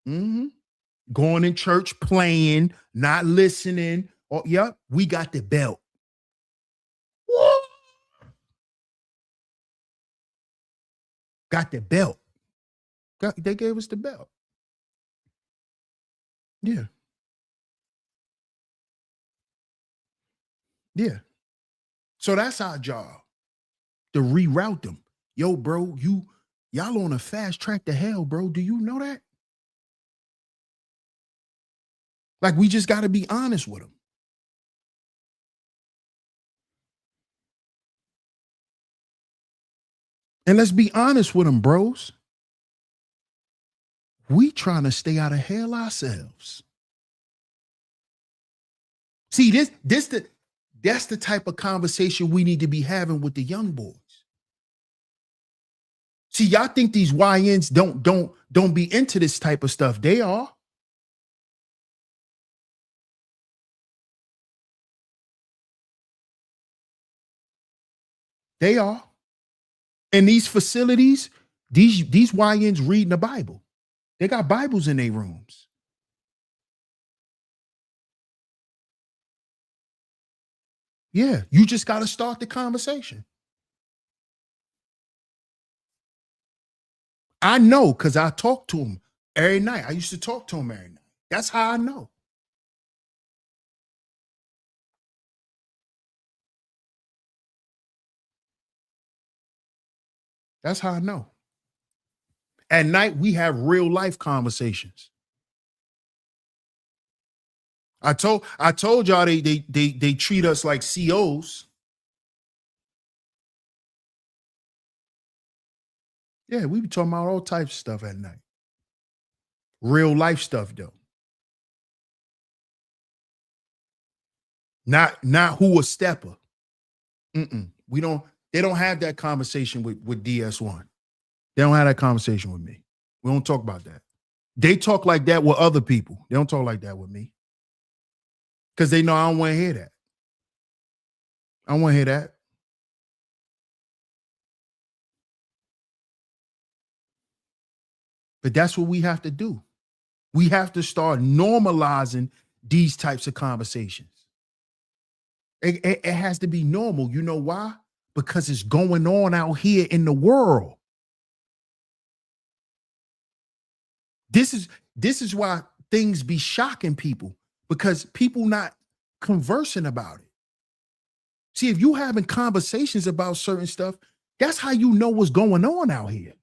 Going in church, playing, not listening. Oh, yep, we got the belt. Woo! Got the belt. They gave us the belt. Yeah. Yeah. So that's our job, to reroute them. Yo, bro, y'all on a fast track to hell, bro. Do you know that? Like, we just got to be honest with them. And let's be honest with them, bros. We trying to stay out of hell ourselves. See, that's the type of conversation we need to be having with the young boys. See, y'all think these YNs don't be into this type of stuff. They are. They are. In these facilities, these YNs reading the Bible. They got Bibles in their rooms. Yeah, you just got to start the conversation. I know because I talk to them every night. I used to talk to them every night. That's how I know. That's how I know. At night, we have real life conversations. I told y'all they treat us like COs. Yeah, we be talking about all types of stuff at night. Real life stuff, though. Not who a stepper. We don't. They don't have that conversation with DS1. They don't have that conversation with me. We don't talk about that. They talk like that with other people. They don't talk like that with me. Because they know I don't want to hear that. I don't want to hear that. But that's what we have to do. We have to start normalizing these types of conversations. It has to be normal. You know why? Because it's going on out here in the world. This is why things be shocking people, because people not conversing about it. See, if you having conversations about certain stuff, that's how you know what's going on out here.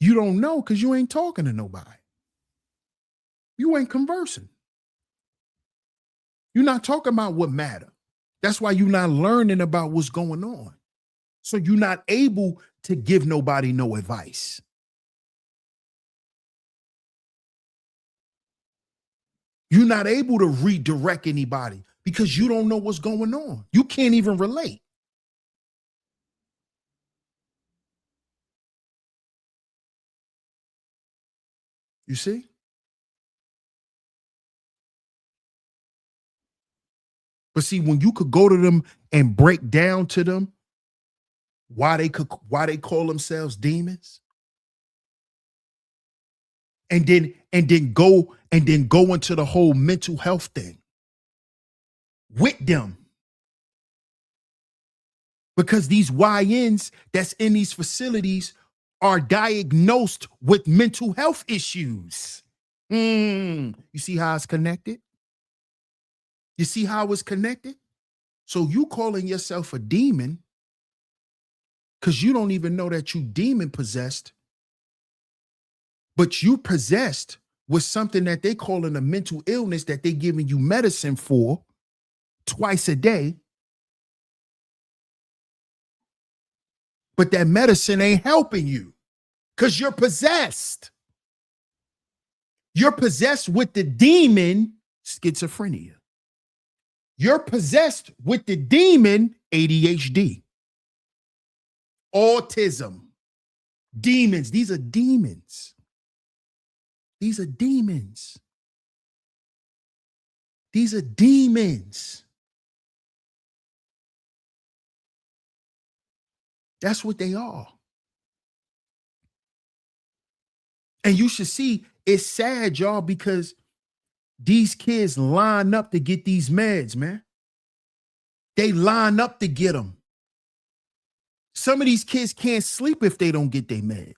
You don't know because you ain't talking to nobody. You ain't conversing. You're not talking about what matter. That's why you're not learning about what's going on. So you're not able to give nobody no advice. You're not able to redirect anybody because you don't know what's going on. You can't even relate. You see? But see, when you could go to them and break down to them why they call themselves demons, and then go into the whole mental health thing with them. Because these YNs that's in these facilities are diagnosed with mental health issues. You see how it's connected? You see how it's connected? So you calling yourself a demon because you don't even know that you demon possessed, but you possessed with something that they calling a mental illness that they giving you medicine for twice a day. But that medicine ain't helping you because you're possessed. You're possessed with the demon schizophrenia. You're possessed with the demon ADHD, autism, demons. These are demons. These are demons. These are demons. That's what they are. And you should see, it's sad, y'all, because these kids line up to get these meds, man. They line up to get them. Some of these kids can't sleep if they don't get their meds.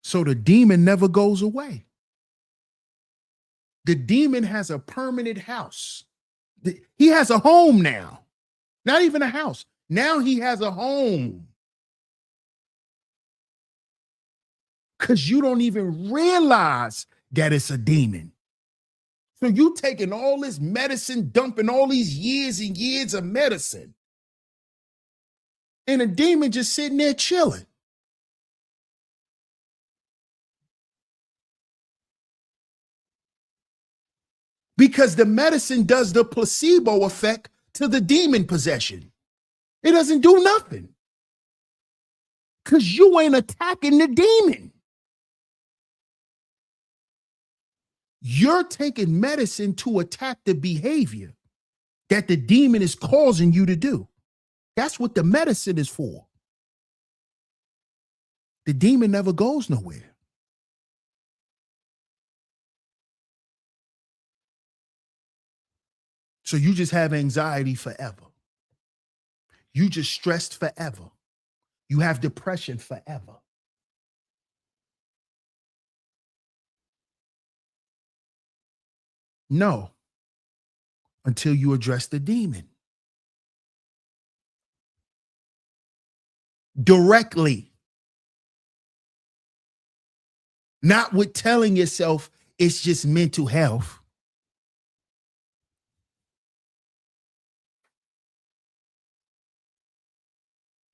So the demon never goes away. The demon has a permanent house. He has a home now. Not even a house. Now he has a home. Because you don't even realize that it's a demon. So you taking all this medicine, dumping all these years and years of medicine, and a demon just sitting there chilling. Because the medicine does the placebo effect to the demon possession. It doesn't do nothing. Because you ain't attacking the demon. You're taking medicine to attack the behavior that the demon is causing you to do. That's what the medicine is for. The demon never goes nowhere. So you just have anxiety forever. You just stressed forever. You have depression forever. No, until you address the demon directly. Not with telling yourself it's just mental health.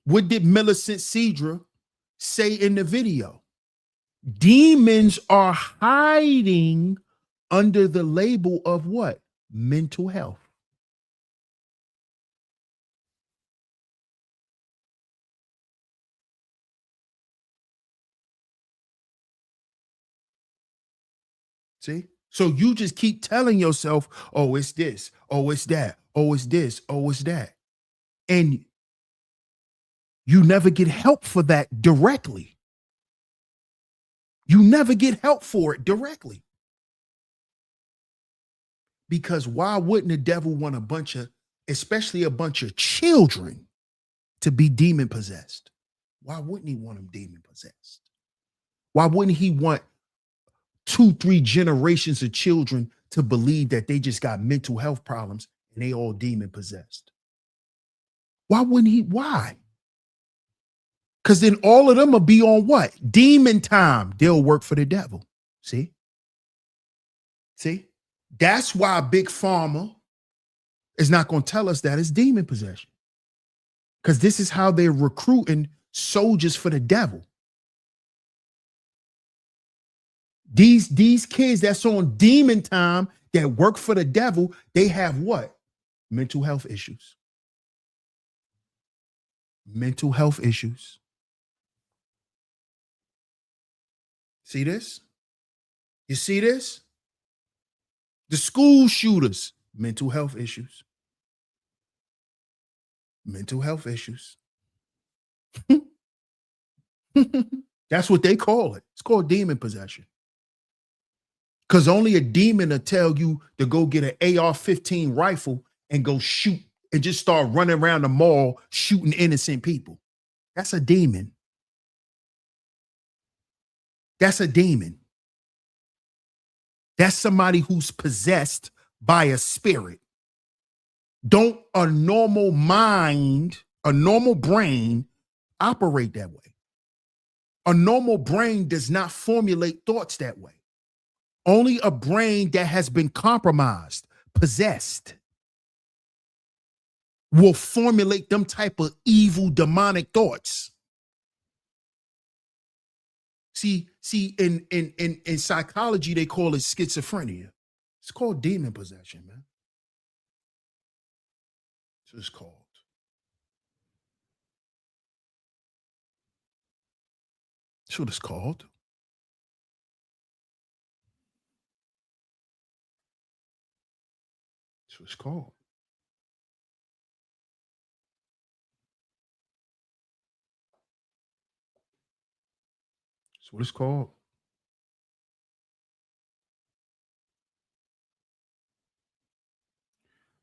What did Millicent Cedra say in the video? Demons are hiding under the label of what? Mental health. See? So you just keep telling yourself, oh, it's this, oh, it's that, oh, it's this, oh, it's that. And you never get help for that directly. You never get help for it directly. Because why wouldn't the devil want especially a bunch of children, to be demon possessed? Why wouldn't he want them demon possessed? Why wouldn't he want 2-3 generations of children to believe that they just got mental health problems and they all demon possessed? Why wouldn't he? Why? Because then all of them will be on what? Demon time. They'll work for the devil. See? See? That's why Big Pharma is not going to tell us that it's demon possession. Because this is how they're recruiting soldiers for the devil. These kids that's on demon time that work for the devil, they have what? Mental health issues. Mental health issues. See this? You see this? The school shooters, mental health issues. Mental health issues. That's what they call it. It's called demon possession. Because only a demon will tell you to go get an AR-15 rifle and go shoot and just start running around the mall shooting innocent people. That's a demon. That's a demon. That's somebody who's possessed by a spirit. Don't a normal mind, a normal brain operate that way. A normal brain does not formulate thoughts that way. Only a brain that has been compromised, possessed, will formulate them type of evil, demonic thoughts. See, in psychology, they call it schizophrenia. It's called demon possession, man. That's what it's called. That's what it's called. That's what it's called. That's what it's called.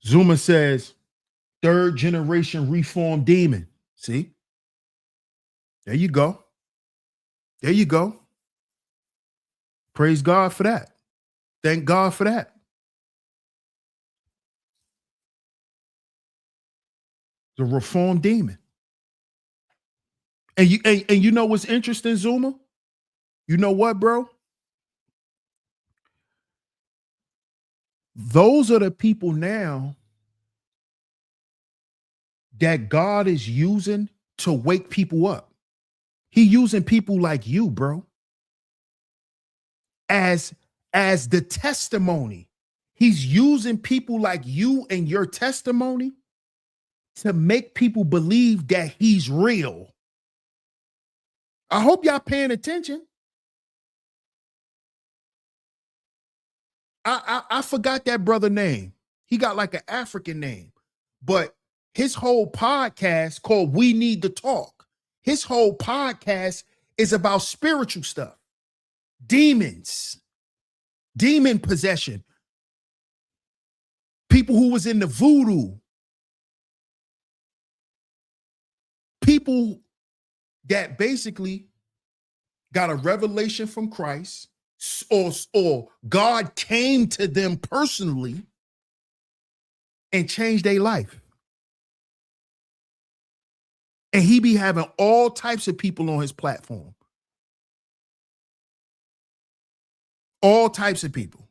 Zuma says, third generation reformed demon. See? There you go. There you go. Praise God for that. Thank God for that. The reformed demon. And you know what's interesting, Zuma? You know what, bro? Those are the people now that God is using to wake people up. He using people like you, bro, as the testimony. He's using people like you and your testimony to make people believe that he's real. I hope y'all paying attention. I forgot that brother name. He got like an African name, but his whole podcast called We Need to Talk. His whole podcast is about spiritual stuff, demons, demon possession, people who was in the voodoo, people that basically got a revelation from Christ, or God came to them personally and changed their life. And he be having all types of people on his platform. All types of people.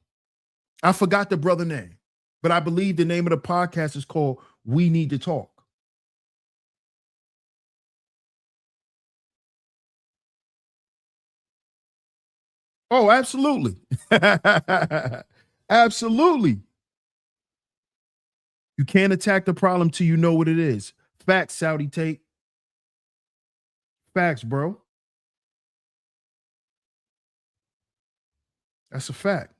I forgot the brother name, but I believe the name of the podcast is called We Need to Talk. Oh, absolutely. Absolutely. You can't attack the problem till you know what it is. Facts, Saudi Tate. Facts, bro. That's a fact.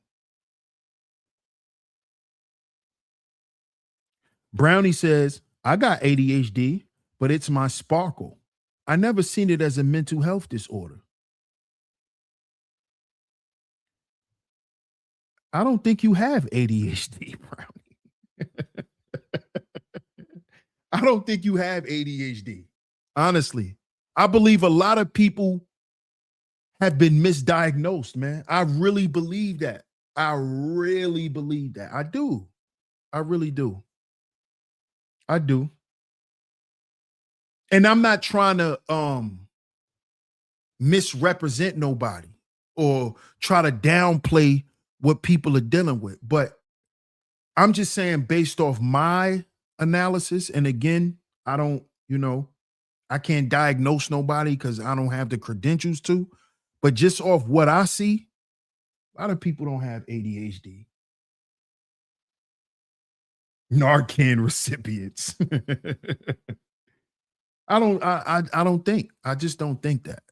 Brownie says, I got ADHD, but it's my sparkle. I never seen it as a mental health disorder. I don't think you have ADHD, Brownie. I don't think you have ADHD. Honestly, I believe a lot of people have been misdiagnosed, man. I really believe that. I really believe that. I do. I really do. I do. And I'm not trying to misrepresent nobody or try to downplay what people are dealing with. But I'm just saying, based off my analysis, and again, I don't, I can't diagnose nobody because I don't have the credentials to, but just off what I see, a lot of people don't have ADHD. Narcan recipients. I just don't think that,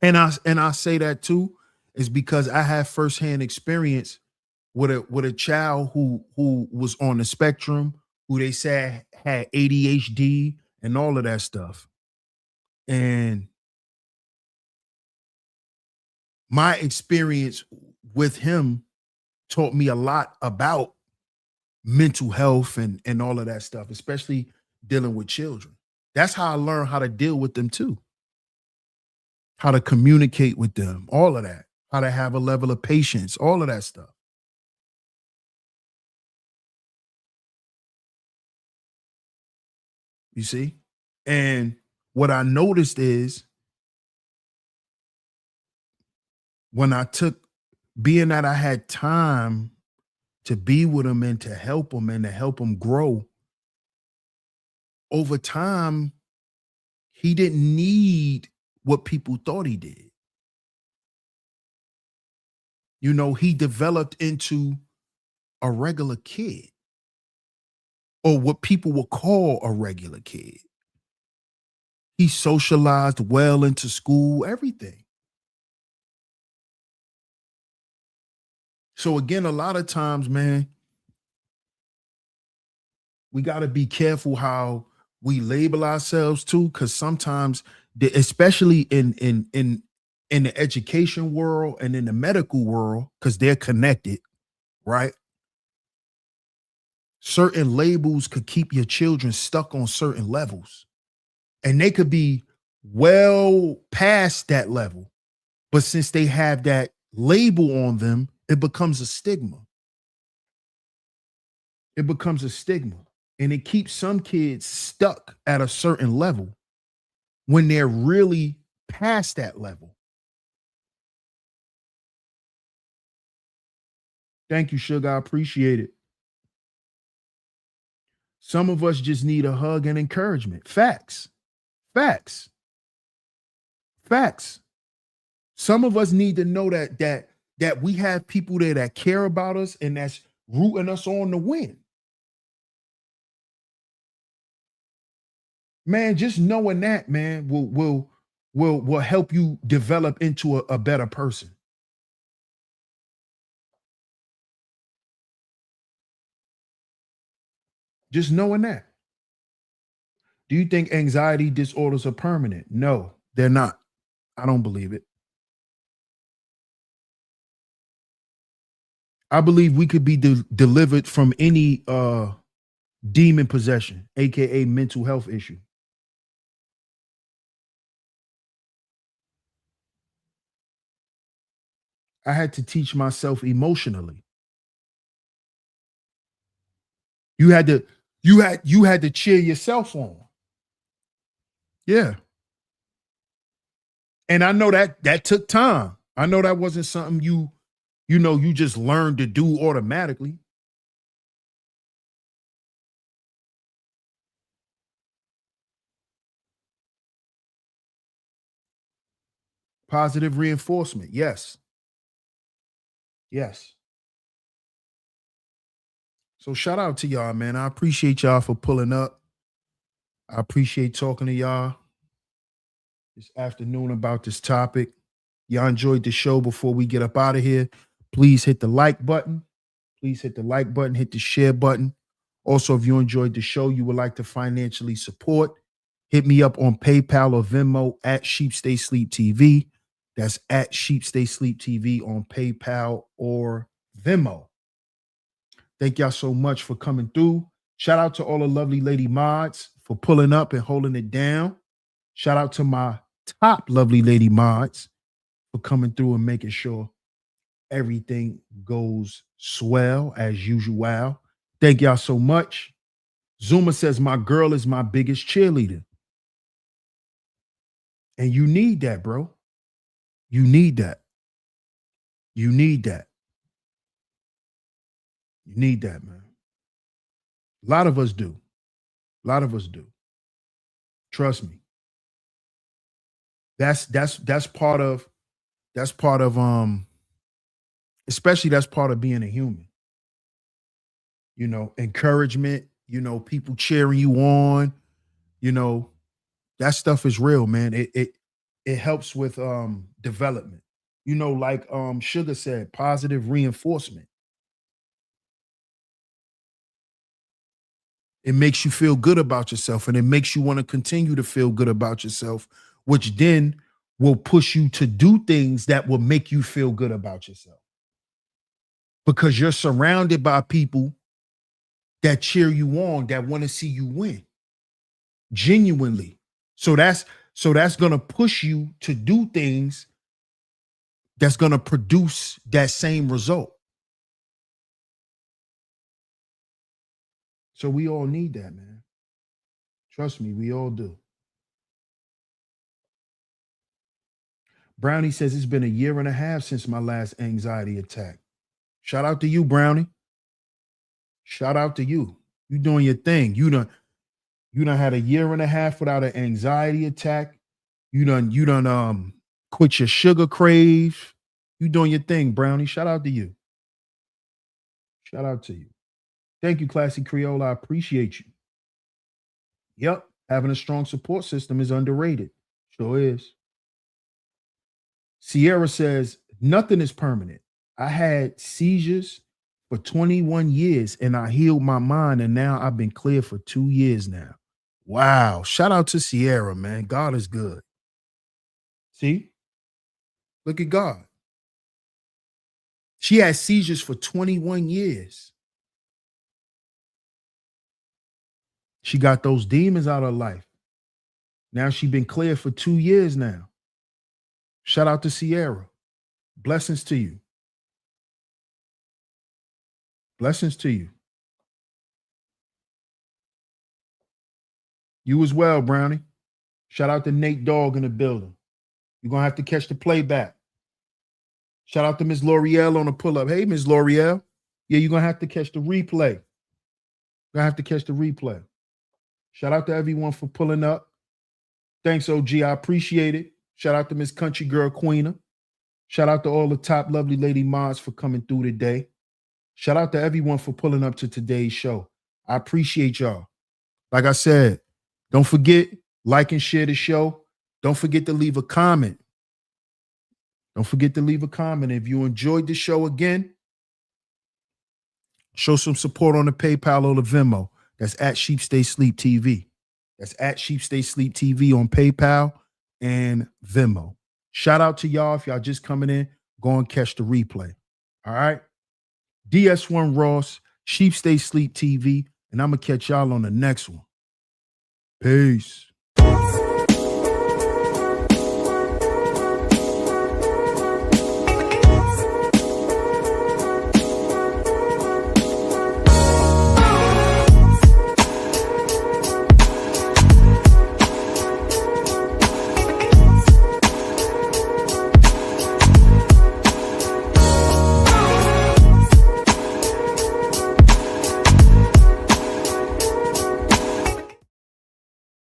And I say that too is because I have firsthand experience with a child who was on the spectrum, who they said had ADHD and all of that stuff. And my experience with him taught me a lot about mental health and all of that stuff, especially dealing with children. That's how I learned how to deal with them too. How to communicate with them, all of that. How to have a level of patience, all of that stuff. You see? And what I noticed is when I took, being that I had time to be with him and to help him grow, over time, he didn't need what people thought he did. You know, he developed into a regular kid, or what people would call a regular kid. He socialized well into school, everything. So again, a lot of times, man, we got to be careful how we label ourselves too, because sometimes, especially in the education world and in the medical world, because they're connected, right? Certain labels could keep your children stuck on certain levels, and they could be well past that level, but since they have that label on them, it becomes a stigma. It becomes a stigma, and it keeps some kids stuck at a certain level when they're really past that level. Thank you, Sugar. I appreciate it. Some of us just need a hug and encouragement. Facts. Facts. Facts. Some of us need to know that we have people there that care about us and that's rooting us on to win. Man, just knowing that, man, will help you develop into a better person. Just knowing that. Do you think anxiety disorders are permanent? No, they're not. I don't believe it. I believe we could be delivered from any demon possession, aka mental health issue. I had to teach myself emotionally. You had to cheer yourself on. Yeah. And I know that took time. I know that wasn't something you just learned to do automatically. Positive reinforcement. Yes. Yes. So shout out to y'all, man. I appreciate y'all for pulling up. I appreciate talking to y'all this afternoon about this topic. Y'all enjoyed the show. Before we get up out of here, please hit the like button. Please hit the like button, hit the share button. Also, if you enjoyed the show, you would like to financially support, hit me up on PayPal or Venmo at Sheep Stay Sleep TV. That's at Sheep Stay Sleep TV on PayPal or Venmo. Thank y'all so much for coming through. Shout out to all the lovely lady mods for pulling up and holding it down. Shout out to my top lovely lady mods for coming through and making sure everything goes swell as usual. Thank y'all so much. Zuma says, my girl is my biggest cheerleader. And you need that, bro. You need that. You need that. You need that, man. A lot of us do. A lot of us do. Trust me. That's part of especially that's part of being a human. You know, encouragement, people cheering you on, that stuff is real, man. It helps with development. Like Sugar said, positive reinforcement. It makes you feel good about yourself, and it makes you want to continue to feel good about yourself, which then will push you to do things that will make you feel good about yourself. Because you're surrounded by people that cheer you on, that want to see you win genuinely. So that's going to push you to do things that's going to produce that same result. So we all need that, man. Trust me, we all do. Brownie says it's been a year and a half since my last anxiety attack. Shout out to you, Brownie. Shout out to you. You doing your thing. You done had a year and a half without an anxiety attack. You done quit your sugar crave. You doing your thing, Brownie. Shout out to you. Shout out to you. Thank you, Classy Creole. I appreciate you. Yep. Having a strong support system is underrated. Sure is. Sierra says, nothing is permanent. I had seizures for 21 years and I healed my mind, and now I've been clear for 2 years now. Wow. Shout out to Sierra, man. God is good. See? Look at God. She had seizures for 21 years. She got those demons out of life. Now she's been clear for 2 years now. Shout out to Sierra. Blessings to you. Blessings to you. You as well, Brownie. Shout out to Nate Dogg in the building. You're going to have to catch the playback. Shout out to Miss L'Oreal on the pull-up. Hey, Miss L'Oreal. Yeah, you're going to have to catch the replay. You're going to have to catch the replay. Shout out to everyone for pulling up. Thanks, OG. I appreciate it. Shout out to Miss Country Girl Queena. Shout out to all the top lovely lady mods for coming through today. Shout out to everyone for pulling up to today's show. I appreciate y'all. Like I said, don't forget, like and share the show. Don't forget to leave a comment. Don't forget to leave a comment. If you enjoyed the show again, show some support on the PayPal or the Venmo. That's at Sheep Stay Sleep TV. That's at Sheep Stay Sleep TV on PayPal and Venmo. Shout out to y'all. If y'all just coming in, go and catch the replay. All right. DS1 Ross, Sheep Stay Sleep TV, and I'm going to catch y'all on the next one. Peace.